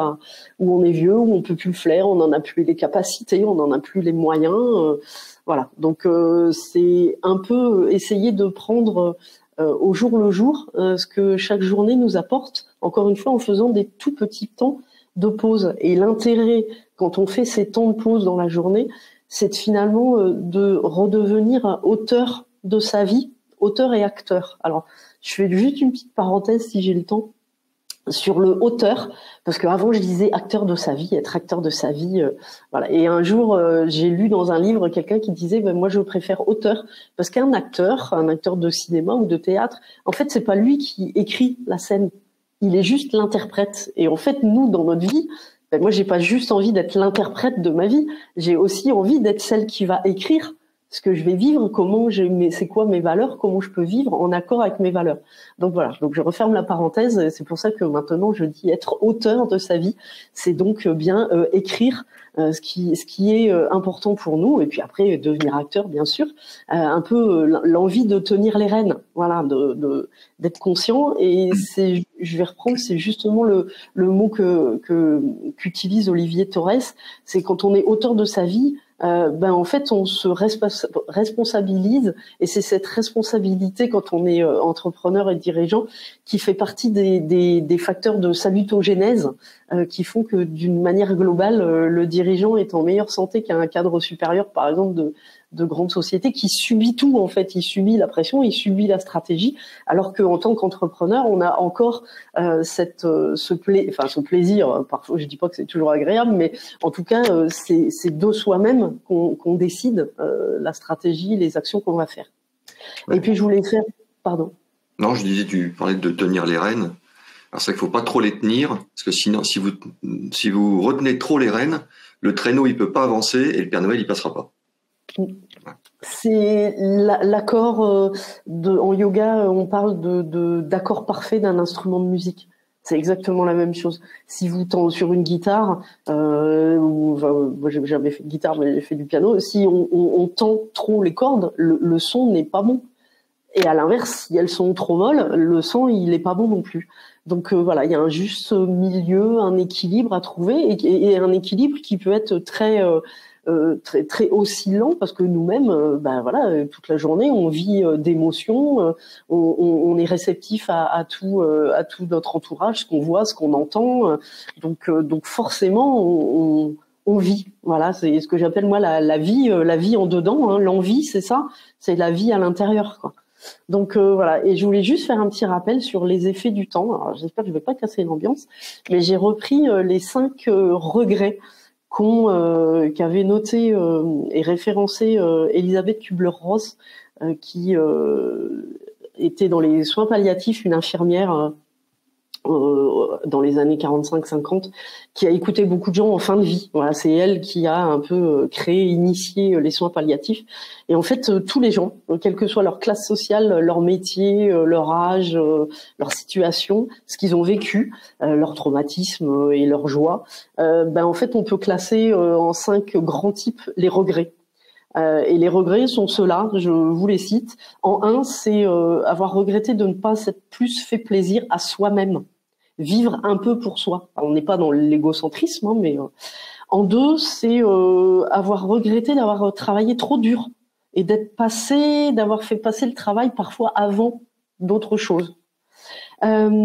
où on est vieux, où on peut plus le faire, on n'en a plus les capacités, on n'en a plus les moyens. Voilà. Donc c'est un peu essayer de prendre au jour le jour ce que chaque journée nous apporte. Encore une fois, en faisant des tout petits temps de pause. Et l'intérêt, quand on fait ces temps de pause dans la journée, c'est finalement de redevenir auteur de sa vie, auteur et acteur. Alors, je fais juste une petite parenthèse si j'ai le temps sur le auteur, parce qu'avant je disais acteur de sa vie, être acteur de sa vie, voilà. Et un jour j'ai lu dans un livre quelqu'un qui disait moi je préfère auteur, parce qu'un acteur, de cinéma ou de théâtre, en fait c'est pas lui qui écrit la scène, il est juste l'interprète. Et en fait nous dans notre vie, moi j'ai pas juste envie d'être l'interprète de ma vie, j'ai aussi envie d'être celle qui va écrire ce que je vais vivre, c'est quoi mes valeurs, comment je peux vivre en accord avec mes valeurs. Donc voilà, donc je referme la parenthèse, c'est pour ça que maintenant je dis être auteur de sa vie, c'est donc bien écrire ce qui est important pour nous, et puis après devenir acteur bien sûr, un peu l'envie de tenir les rênes, voilà, d'être conscient. Et je vais reprendre, c'est justement le mot qu'utilise Olivier Torres, c'est quand on est auteur de sa vie, en fait on se responsabilise, et c'est cette responsabilité quand on est entrepreneur et dirigeant qui fait partie des facteurs de salutogénèse qui font que d'une manière globale le dirigeant est en meilleure santé qu'un cadre supérieur par exemple de grandes sociétés qui subit tout en fait, il subit la pression, il subit la stratégie, alors qu'en tant qu'entrepreneur on a encore ce plaisir, parfois je dis pas que c'est toujours agréable, mais en tout cas c'est de soi-même qu'on décide la stratégie, les actions qu'on va faire. Ouais. Et puis je voulais faire, pardon. Non, je disais, tu parlais de tenir les rênes. Alors c'est vrai qu'il faut pas trop les tenir, parce que sinon si vous retenez trop les rênes, le traîneau il peut pas avancer et le Père Noël il passera pas. C'est l'accord en yoga, on parle d'accord parfait d'un instrument de musique. C'est exactement la même chose. Si vous tendez sur une guitare, moi j'ai jamais fait de guitare, mais j'ai fait du piano. Si on tend trop les cordes, le son n'est pas bon. Et à l'inverse, si elles sont trop molles, le son il est pas bon non plus. Donc voilà, il y a un juste milieu, un équilibre à trouver, et un équilibre qui peut être très très très oscillant parce que nous-mêmes, voilà, toute la journée on vit d'émotions, on est réceptif à tout notre entourage, ce qu'on voit, ce qu'on entend, donc forcément on vit. Voilà, c'est ce que j'appelle moi la vie en dedans. Hein. L'envie, c'est ça, c'est la vie à l'intérieur, quoi. Donc voilà, et je voulais juste faire un petit rappel sur les effets du temps. Alors j'espère que je vais pas casser l'ambiance, mais j'ai repris les 5 regrets qu'avait noté et référencé Elisabeth Kubler-Ross, qui était dans les soins palliatifs, une infirmière dans les années 45-50, qui a écouté beaucoup de gens en fin de vie. Voilà, c'est elle qui a un peu créé, initié les soins palliatifs. Et en fait, tous les gens, quelle que soit leur classe sociale, leur métier, leur âge, leur situation, ce qu'ils ont vécu, leur traumatisme et leur joie, en fait, on peut classer en 5 grands types les regrets. Et les regrets sont ceux-là, je vous les cite. En 1, c'est avoir regretté de ne pas s'être plus fait plaisir à soi-même. Vivre un peu pour soi. Alors, on n'est pas dans l'égocentrisme, hein, mais en 2, c'est avoir regretté d'avoir travaillé trop dur et d'avoir fait passer le travail parfois avant d'autres choses. Un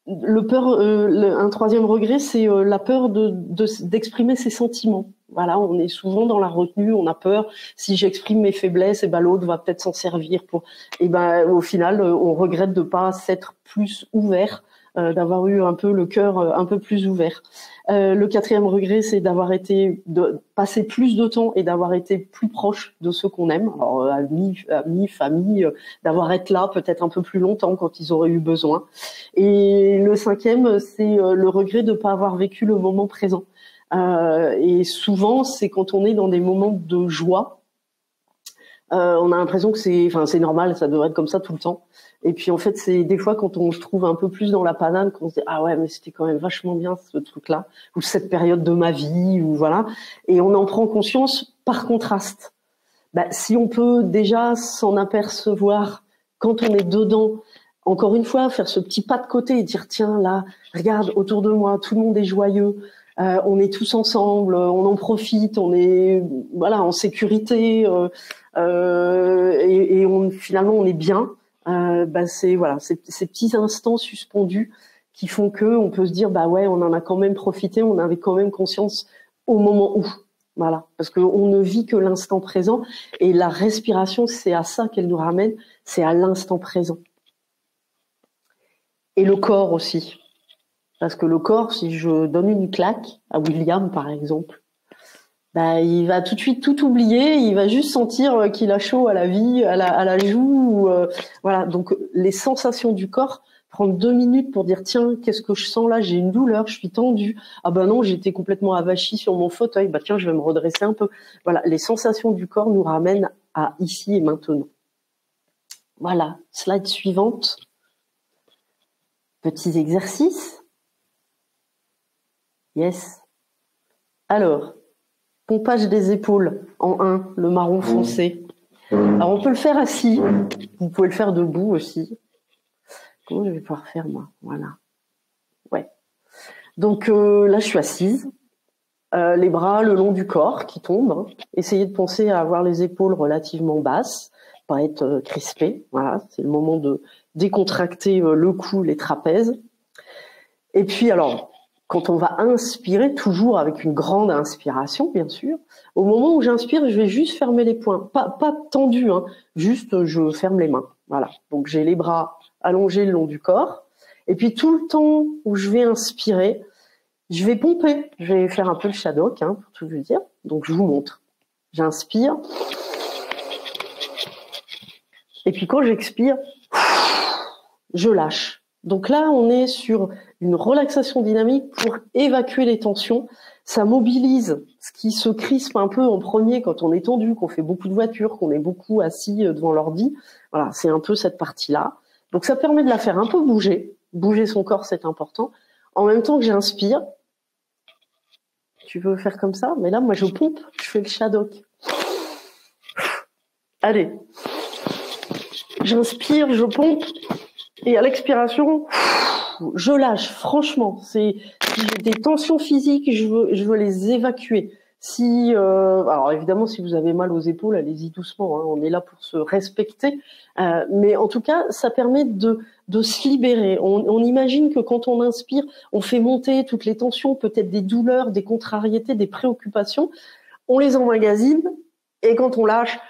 3e regret, c'est la peur d'exprimer ses sentiments. Voilà, on est souvent dans la retenue, on a peur. Si j'exprime mes faiblesses, l'autre va peut-être s'en servir pour. Au final, on regrette de pas s'être plus ouvert, d'avoir eu un peu le cœur un peu plus ouvert. Le 4e regret, c'est de passer plus de temps et d'avoir été plus proche de ceux qu'on aime. Alors amis, famille, d'avoir été là peut-être un peu plus longtemps quand ils auraient eu besoin. Et le 5e, c'est le regret de pas avoir vécu le moment présent. Et souvent, c'est quand on est dans des moments de joie, on a l'impression que c'est normal, ça devrait être comme ça tout le temps. Et puis en fait, c'est des fois quand on se trouve un peu plus dans la panade, qu'on se dit ah ouais, mais c'était quand même vachement bien ce truc-là, ou cette période de ma vie, ou voilà. Et on en prend conscience par contraste. Si on peut déjà s'en apercevoir quand on est dedans, encore une fois, faire ce petit pas de côté et dire tiens là, regarde autour de moi, tout le monde est joyeux. On est tous ensemble, on en profite, on est en sécurité et finalement on est bien. C'est ces petits instants suspendus qui font que on peut se dire ouais, on en a quand même profité, on avait quand même conscience au moment où. Voilà, parce qu'on ne vit que l'instant présent et la respiration, c'est à ça qu'elle nous ramène, c'est à l'instant présent. Et le corps aussi. Parce que le corps, si je donne une claque à William, par exemple, il va tout de suite tout oublier, il va juste sentir qu'il a chaud à la vie, à la joue. Voilà, donc les sensations du corps, prendre 2 minutes pour dire tiens, qu'est-ce que je sens là, j'ai une douleur, je suis tendue. Ah non, j'étais complètement avachie sur mon fauteuil, tiens, je vais me redresser un peu. Voilà, les sensations du corps nous ramènent à ici et maintenant. Voilà, slide suivante. Petits exercices. Yes. Alors, pompage des épaules en 1, le marron foncé. Alors, on peut le faire assis. Vous pouvez le faire debout aussi. Comment je vais pouvoir faire, moi? Voilà. Ouais. Donc, là, je suis assise. Les bras le long du corps qui tombent. Hein. Essayez de penser à avoir les épaules relativement basses, pas être crispé. Voilà, c'est le moment de décontracter le cou, les trapèzes. Et puis, alors, quand on va inspirer, toujours avec une grande inspiration, bien sûr, au moment où j'inspire, je vais juste fermer les poings. Pas tendus, hein, juste je ferme les mains. Voilà. Donc j'ai les bras allongés le long du corps. Et puis tout le temps où je vais inspirer, je vais pomper. Je vais faire un peu le Shadok, hein, pour tout vous dire. Donc je vous montre. J'inspire. Et puis quand j'expire, je lâche. Donc là, on est sur une relaxation dynamique pour évacuer les tensions. Ça mobilise ce qui se crispe un peu en premier quand on est tendu, qu'on fait beaucoup de voitures, qu'on est beaucoup assis devant l'ordi. Voilà, c'est un peu cette partie-là. Donc ça permet de la faire un peu bouger. Bouger son corps, c'est important. En même temps que j'inspire, tu veux faire comme ça? Mais là, moi, je pompe, je fais le Shadok. Allez. J'inspire, je pompe. Et à l'expiration, je lâche. Franchement, si j'ai des tensions physiques, je veux les évacuer. Si, alors évidemment, si vous avez mal aux épaules, allez-y doucement. Hein, on est là pour se respecter. Mais en tout cas, ça permet de se libérer. On imagine que quand on inspire, on fait monter toutes les tensions, peut-être des douleurs, des contrariétés, des préoccupations. On les emmagasine et quand on lâche,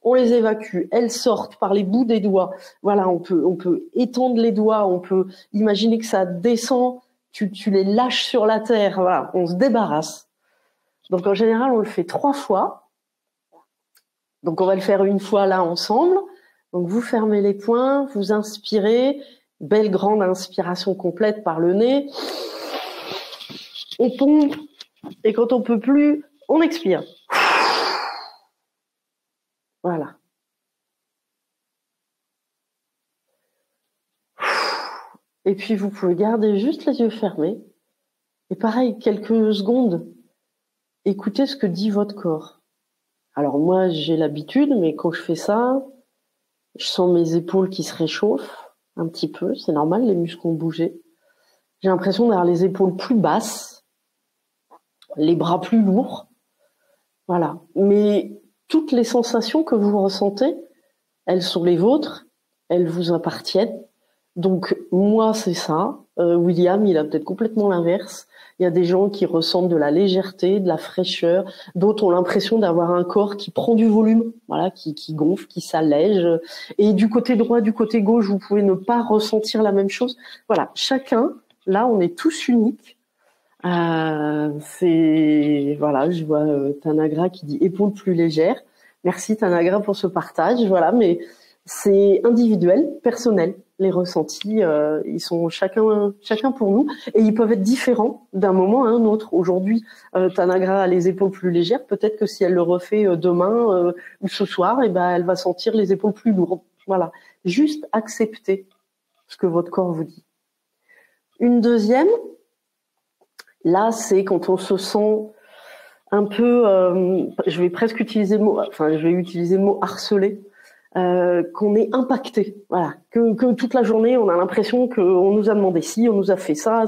on les évacue. Elles sortent par les bouts des doigts. Voilà, on peut étendre les doigts. On peut imaginer que ça descend. Tu les lâches sur la terre. Voilà, on se débarrasse. Donc en général, on le fait 3 fois. Donc on va le faire une fois là ensemble. Donc vous fermez les poings, vous inspirez, belle grande inspiration complète par le nez. On pompe et quand on peut plus, on expire. Voilà. Et puis vous pouvez garder juste les yeux fermés. Et pareil, quelques secondes, écoutez ce que dit votre corps. Alors moi, j'ai l'habitude, mais quand je fais ça, je sens mes épaules qui se réchauffent un petit peu. C'est normal, les muscles ont bougé. J'ai l'impression d'avoir les épaules plus basses, les bras plus lourds. Voilà. Mais toutes les sensations que vous ressentez, elles sont les vôtres, elles vous appartiennent. Donc moi, c'est ça. William, il a peut-être complètement l'inverse. Il y a des gens qui ressentent de la légèreté, de la fraîcheur. D'autres ont l'impression d'avoir un corps qui prend du volume, voilà, qui gonfle, qui s'allège. Et du côté droit, du côté gauche, vous pouvez ne pas ressentir la même chose. Voilà, chacun, là, on est tous uniques. C'est voilà, je vois Tanagra qui dit épaules plus légères. Merci Tanagra pour ce partage. Voilà, mais c'est individuel, personnel. Les ressentis, ils sont chacun pour nous et ils peuvent être différents d'un moment à un autre. Aujourd'hui, Tanagra a les épaules plus légères. Peut-être que si elle le refait demain ou ce soir, et ben elle va sentir les épaules plus lourdes. Voilà, juste accepter ce que votre corps vous dit. Une deuxième, là, c'est quand on se sent un peu, je vais presque utiliser le mot, enfin, je vais utiliser le mot harcelé. Qu'on est impacté, voilà, que toute la journée on a l'impression qu'on nous a demandé ci, on nous a fait ça.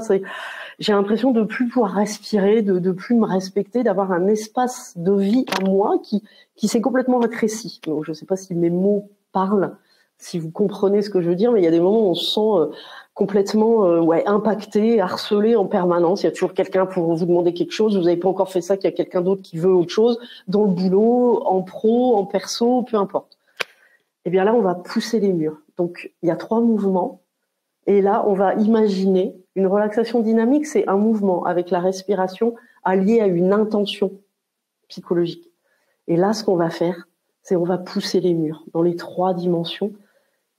J'ai l'impression de plus pouvoir respirer, de plus me respecter, d'avoir un espace de vie à moi qui s'est complètement rétréci. Donc je sais pas si mes mots parlent, si vous comprenez ce que je veux dire, mais il y a des moments où on se sent complètement impacté, harcelé en permanence. Il y a toujours quelqu'un pour vous demander quelque chose, vous n'avez pas encore fait ça, qu'il y a quelqu'un d'autre qui veut autre chose, dans le boulot, en pro, en perso, peu importe. Eh bien là, on va pousser les murs. Donc, il y a 3 mouvements. Et là, on va imaginer une relaxation dynamique. C'est un mouvement avec la respiration allié à une intention psychologique. Et là, ce qu'on va faire, c'est on va pousser les murs dans les 3 dimensions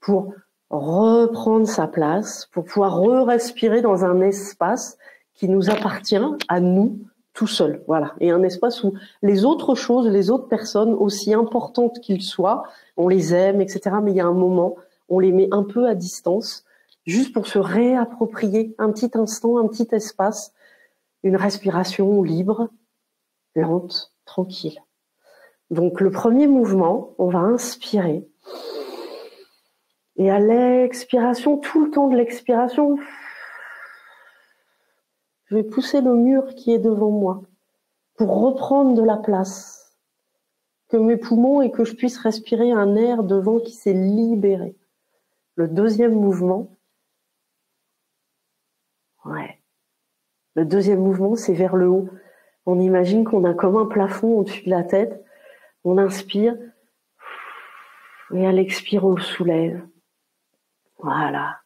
pour reprendre sa place, pour pouvoir re-respirer dans un espace qui nous appartient à nous tout seul. Voilà. Et un espace où les autres choses, les autres personnes, aussi importantes qu'ils soient, on les aime, etc. Mais il y a un moment, on les met un peu à distance, juste pour se réapproprier un petit instant, un petit espace, une respiration libre, lente, tranquille. Donc le premier mouvement, on va inspirer. Et à l'expiration, tout le temps de l'expiration, je vais pousser le mur qui est devant moi pour reprendre de la place, que mes poumons et que je puisse respirer un air devant qui s'est libéré. Le deuxième mouvement, le deuxième mouvement, c'est vers le haut. On imagine qu'on a comme un plafond au-dessus de la tête. On inspire et à l'expire, on le soulève. Voilà.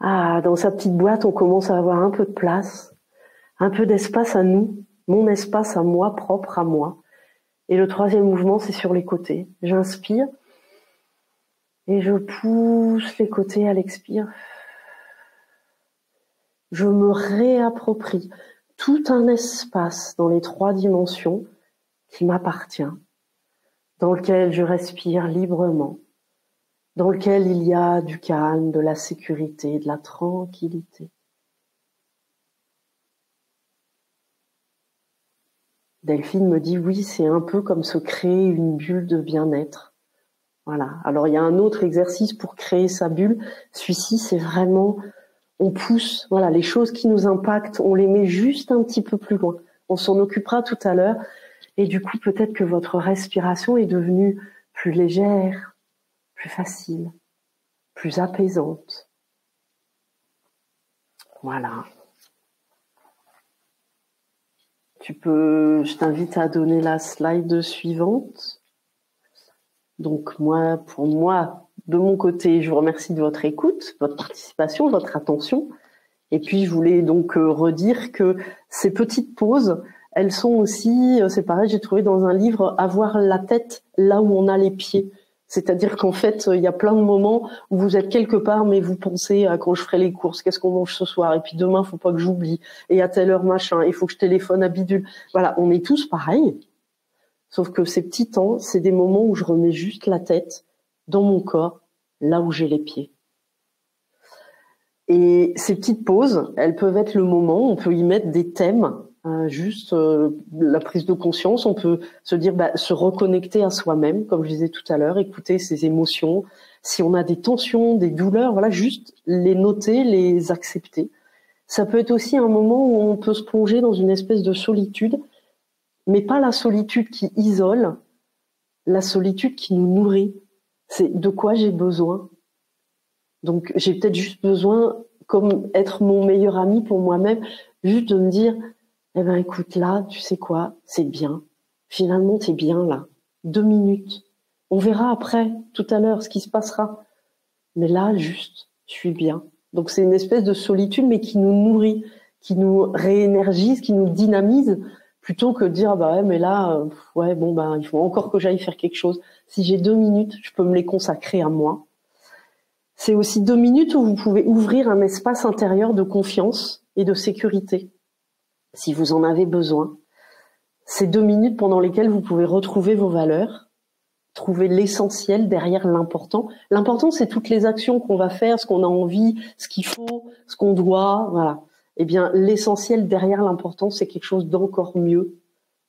Dans sa petite boîte, on commence à avoir un peu de place, un peu d'espace à nous, mon espace à moi, propre à moi. Et le troisième mouvement, c'est sur les côtés. J'inspire et je pousse les côtés à l'expire. Je me réapproprie tout un espace dans les 3 dimensions qui m'appartient, dans lequel je respire librement, dans lequel il y a du calme, de la sécurité, de la tranquillité. Delphine me dit oui, c'est un peu comme se créer une bulle de bien-être. Voilà. Alors il y a un autre exercice pour créer sa bulle. Celui-ci, c'est vraiment, on pousse, voilà, les choses qui nous impactent, on les met juste un petit peu plus loin. On s'en occupera tout à l'heure. Et du coup, peut-être que votre respiration est devenue plus légère, plus facile, plus apaisante. Voilà. Je t'invite à donner la slide suivante. Donc pour moi, de mon côté, je vous remercie de votre écoute, votre participation, votre attention. Et puis, je voulais donc redire que ces petites pauses, elles sont aussi, c'est pareil, j'ai trouvé dans un livre, avoir la tête là où on a les pieds. C'est-à-dire qu'en fait, il y a plein de moments où vous êtes quelque part, mais vous pensez à quand je ferai les courses, qu'est-ce qu'on mange ce soir, et puis demain, faut pas que j'oublie, et à telle heure, machin, il faut que je téléphone à bidule. Voilà, on est tous pareils. Sauf que ces petits temps, c'est des moments où je remets juste la tête dans mon corps, là où j'ai les pieds. Et ces petites pauses, elles peuvent être le moment, on peut y mettre des thèmes, la prise de conscience, on peut se dire, se reconnecter à soi-même, comme je disais tout à l'heure, écouter ses émotions, si on a des tensions, des douleurs, voilà, juste les noter, les accepter. Ça peut être aussi un moment où on peut se plonger dans une espèce de solitude, mais pas la solitude qui isole, la solitude qui nous nourrit. C'est de quoi j'ai besoin. Donc j'ai peut-être juste besoin, comme être mon meilleur ami pour moi-même, juste de me dire, écoute, là, tu sais quoi, c'est bien. Finalement, t'es bien là. 2 minutes. On verra après, tout à l'heure, ce qui se passera. Mais là, juste, je suis bien. Donc c'est une espèce de solitude, mais qui nous nourrit, qui nous réénergise, qui nous dynamise, plutôt que de dire, mais là, il faut encore que j'aille faire quelque chose. Si j'ai 2 minutes, je peux me les consacrer à moi. C'est aussi 2 minutes où vous pouvez ouvrir un espace intérieur de confiance et de sécurité. Si vous en avez besoin, c'est 2 minutes pendant lesquelles vous pouvez retrouver vos valeurs, trouver l'essentiel derrière l'important. L'important, c'est toutes les actions qu'on va faire, ce qu'on a envie, ce qu'il faut, ce qu'on doit, voilà. Eh bien, l'essentiel derrière l'important, c'est quelque chose d'encore mieux,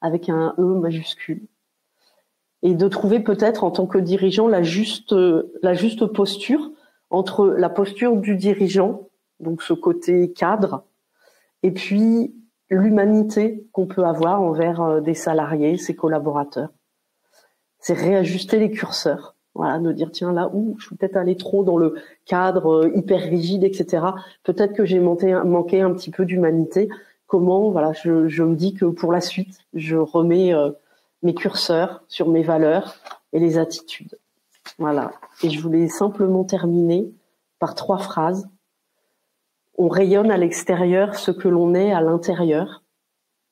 avec un E majuscule. Et de trouver peut-être, en tant que dirigeant, la juste posture entre la posture du dirigeant, donc ce côté cadre, et puis l'humanité qu'on peut avoir envers des salariés, ses collaborateurs. C'est réajuster les curseurs. Voilà, de dire, tiens, là, je suis peut-être allé trop dans le cadre hyper rigide, etc. Peut-être que j'ai manqué un petit peu d'humanité. Comment, voilà, je me dis que pour la suite, je remets mes curseurs sur mes valeurs et les attitudes. Voilà. Et je voulais simplement terminer par 3 phrases. On rayonne à l'extérieur ce que l'on est à l'intérieur.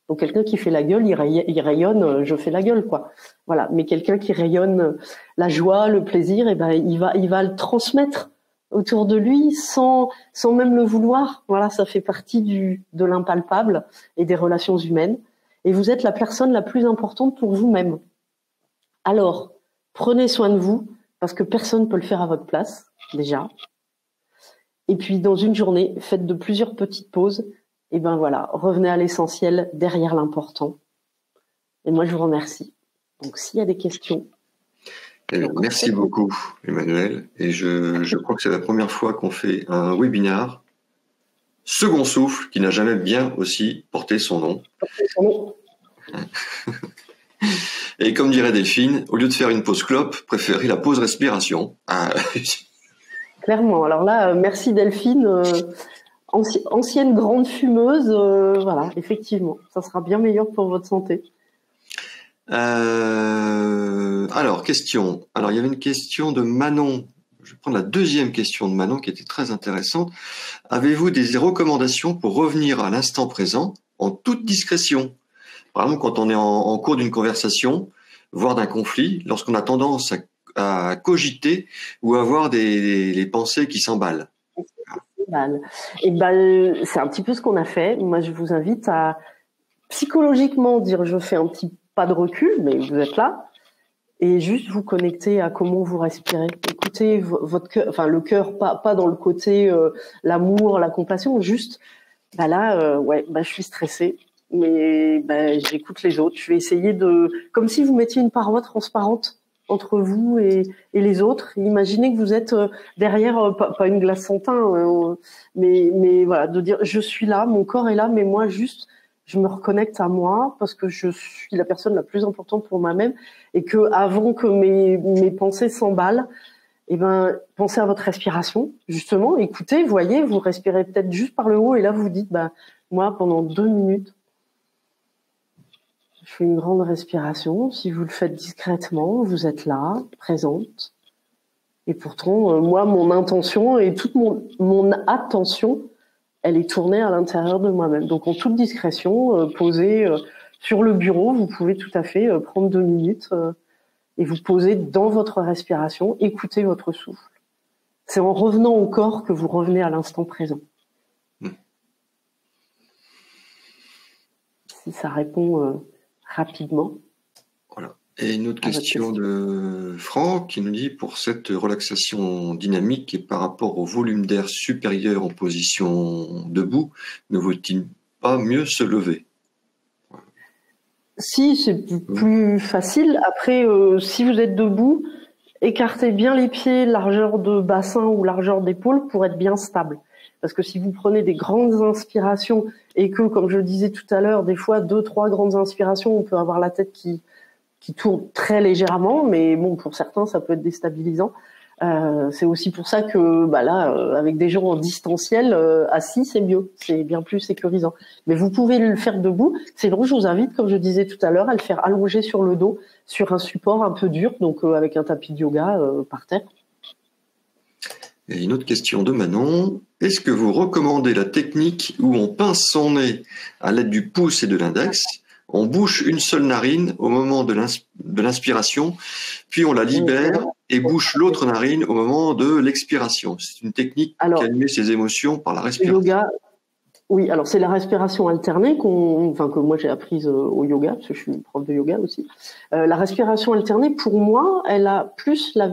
Donc quelqu'un qui fait la gueule, il rayonne, je fais la gueule, quoi. Voilà. Mais quelqu'un qui rayonne la joie, le plaisir, il va le transmettre autour de lui sans même le vouloir. Voilà, ça fait partie de l'impalpable et des relations humaines. Et vous êtes la personne la plus importante pour vous-même. Alors, prenez soin de vous, parce que personne ne peut le faire à votre place, déjà. Et puis, dans une journée, faites de plusieurs petites pauses. Et voilà, revenez à l'essentiel derrière l'important. Et moi, je vous remercie. Donc, s'il y a des questions... Merci beaucoup, Emmanuel. Et je crois que c'est la première fois qu'on fait un webinaire Second Souffle, qui n'a jamais bien aussi porté son nom. Et comme dirait Delphine, au lieu de faire une pause clope, préférez la pause respiration. Clairement. Alors là, merci Delphine, ancienne grande fumeuse. Voilà, effectivement, ça sera bien meilleur pour votre santé. Alors, question. Alors, il y avait une question de Manon. Je vais prendre la deuxième question de Manon qui était très intéressante. Avez-vous des recommandations pour revenir à l'instant présent en toute discrétion? Par exemple, quand on est en cours d'une conversation, voire d'un conflit, lorsqu'on a tendance à cogiter ou à avoir les pensées qui s'emballent. Et c'est un petit peu ce qu'on a fait. Moi, je vous invite à psychologiquement dire je fais un petit pas de recul, mais vous êtes là, et juste vous connecter à comment vous respirez. Écoutez votre cœur, enfin le cœur, pas dans le côté l'amour, la compassion, juste je suis stressée, mais j'écoute les autres. Je vais essayer comme si vous mettiez une paroi transparente entre vous et les autres. Imaginez que vous êtes derrière, pas une glace sans teint, mais voilà, de dire je suis là, mon corps est là, mais moi juste je me reconnecte à moi parce que je suis la personne la plus importante pour moi-même et que avant que mes pensées s'emballent, pensez à votre respiration, justement, écoutez, voyez, vous respirez peut-être juste par le haut et là vous dites, moi, pendant 2 minutes, je fais une grande respiration. Si vous le faites discrètement, vous êtes là, présente. Et pourtant, moi, mon intention et toute mon attention, elle est tournée à l'intérieur de moi-même. Donc, en toute discrétion, posée sur le bureau, vous pouvez tout à fait prendre 2 minutes et vous poser dans votre respiration, écoutez votre souffle. C'est en revenant au corps que vous revenez à l'instant présent. Si ça répond rapidement. Voilà. Et une autre question de Franck qui nous dit, pour cette relaxation dynamique et par rapport au volume d'air supérieur en position debout, ne vaut-il pas mieux se lever? Si, c'est plus facile. Après, si vous êtes debout, écartez bien les pieds, largeur de bassin ou largeur d'épaule pour être bien stable. Parce que si vous prenez des grandes inspirations et que, comme je le disais tout à l'heure, des fois 2-3 grandes inspirations, on peut avoir la tête qui tourne très légèrement, mais bon, pour certains, ça peut être déstabilisant. C'est aussi pour ça que là, avec des gens en distanciel, assis, c'est mieux, c'est bien plus sécurisant. Mais vous pouvez le faire debout. Sinon, je vous invite, comme je disais tout à l'heure, à le faire allongé sur le dos, sur un support un peu dur, donc avec un tapis de yoga par terre. Et une autre question de Manon. Est-ce que vous recommandez la technique où on pince son nez à l'aide du pouce et de l'index? On bouche une seule narine au moment de l'inspiration, puis on la libère et bouche l'autre narine au moment de l'expiration. C'est une technique pour calmer ses émotions par la respiration. Yoga, oui, alors c'est la respiration alternée que moi j'ai apprise au yoga, parce que je suis prof de yoga aussi. La respiration alternée, pour moi, elle a plus la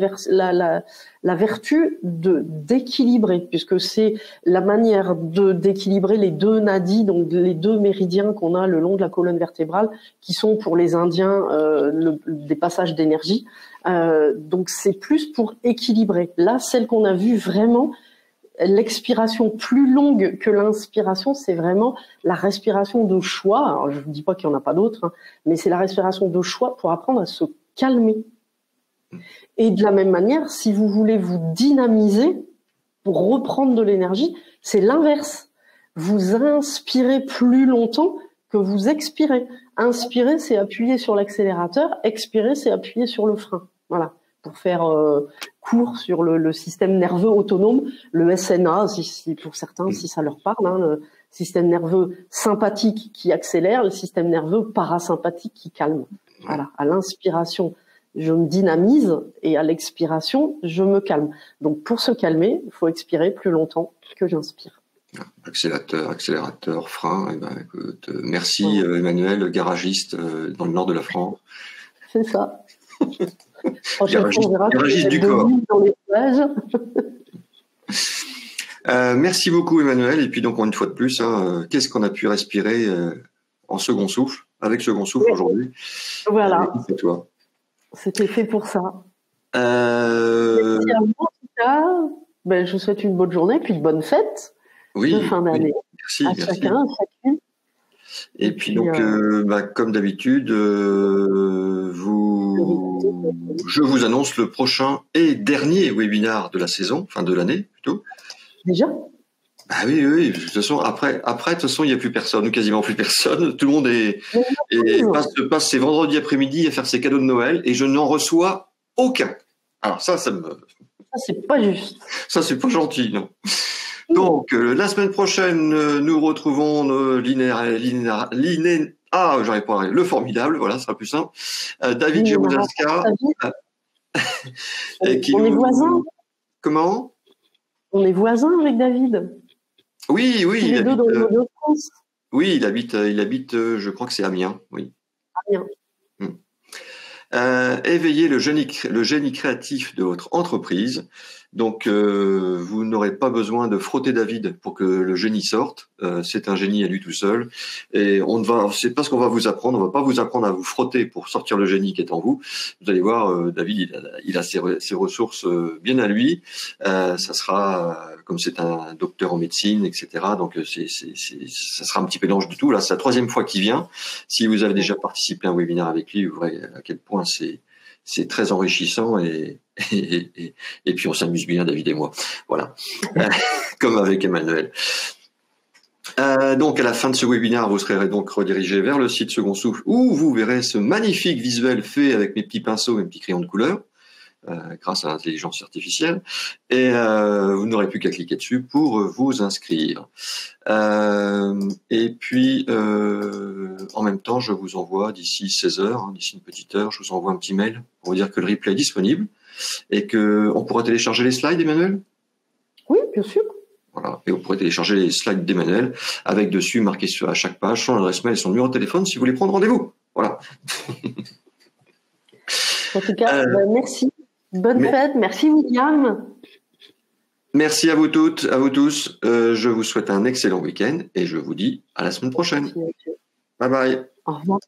vertu d'équilibrer, puisque c'est la manière d'équilibrer les 2 nadis, donc les 2 méridiens qu'on a le long de la colonne vertébrale, qui sont pour les Indiens des passages d'énergie. Donc c'est plus pour équilibrer. Là, celle qu'on a vue vraiment, l'expiration plus longue que l'inspiration, c'est vraiment la respiration de choix. Alors, je ne dis pas qu'il n'y en a pas d'autres, mais c'est la respiration de choix pour apprendre à se calmer. Et de la même manière, si vous voulez vous dynamiser pour reprendre de l'énergie, c'est l'inverse. Vous inspirez plus longtemps que vous expirez. Inspirer, c'est appuyer sur l'accélérateur. Expirer, c'est appuyer sur le frein. Voilà. Pour faire court sur le système nerveux autonome, le SNA, si pour certains, si ça leur parle, le système nerveux sympathique qui accélère, le système nerveux parasympathique qui calme. Voilà. À l'inspiration, je me dynamise et à l'expiration, je me calme. Donc pour se calmer, il faut expirer plus longtemps que j'inspire. Accélérateur, frein. Écoute, merci Emmanuel, garagiste dans le nord de la France. C'est ça. Garagiste du corps. Dans les plages. Merci beaucoup Emmanuel. Et puis donc une fois de plus, qu'est-ce qu'on a pu respirer en second souffle, avec second souffle aujourd'hui. Voilà. C'est toi. C'était fait pour ça. Merci à vous en tout cas. Je vous souhaite une bonne journée puis de bonnes fêtes de fin d'année. Merci. Chacun, à chacune. Et puis donc, comme d'habitude, je vous annonce le prochain et dernier webinar de la saison, fin de l'année plutôt. Déjà ? Oui. De toute façon, après, de toute façon, il n'y a plus personne, ou quasiment plus personne. Tout le monde passe ses vendredis après-midi à faire ses cadeaux de Noël, et je n'en reçois aucun. Alors ça c'est pas juste. Ça, c'est pas gentil, non. Donc, la semaine prochaine, nous retrouvons j'arrive pas à arriver. Le formidable, voilà, ce sera plus simple. David Jerouzalska. On est voisins. Comment ? On est voisins avec David. Oui. Il habite dans le Nord-de-France. Oui, il habite, je crois que c'est Amiens, oui. Amiens. Éveillez le génie créatif de votre entreprise. Donc, vous n'aurez pas besoin de frotter David pour que le génie sorte. C'est un génie à lui tout seul. Et c'est pas ce qu'on va vous apprendre. On va pas vous apprendre à vous frotter pour sortir le génie qui est en vous. Vous allez voir, David, il a ses ressources bien à lui. Ça sera, comme c'est un docteur en médecine, etc. Donc, ça sera un petit mélange de tout. Là, c'est la 3e fois qu'il vient. Si vous avez déjà participé à un webinaire avec lui, vous verrez à quel point c'est très enrichissant et puis on s'amuse bien, David et moi. Voilà, comme avec Emmanuel. Donc à la fin de ce webinaire, vous serez donc redirigé vers le site Second Souffle où vous verrez ce magnifique visuel fait avec mes petits pinceaux et mes petits crayons de couleur. Grâce à l'intelligence artificielle, et vous n'aurez plus qu'à cliquer dessus pour vous inscrire. Et puis, en même temps, je vous envoie d'ici 16 heures, d'ici une petite heure, je vous envoie un petit mail pour vous dire que le replay est disponible et qu'on pourra télécharger les slides, Emmanuel. Oui, bien sûr. Voilà. Et vous pourrez télécharger les slides d'Emmanuel avec dessus marqué à chaque page son adresse mail et son numéro de téléphone si vous voulez prendre rendez-vous. Voilà. En tout cas, merci. Bonne fête. Merci, William. Merci à vous toutes, à vous tous. Je vous souhaite un excellent week-end et je vous dis à la semaine prochaine. Merci. Bye bye. Au revoir.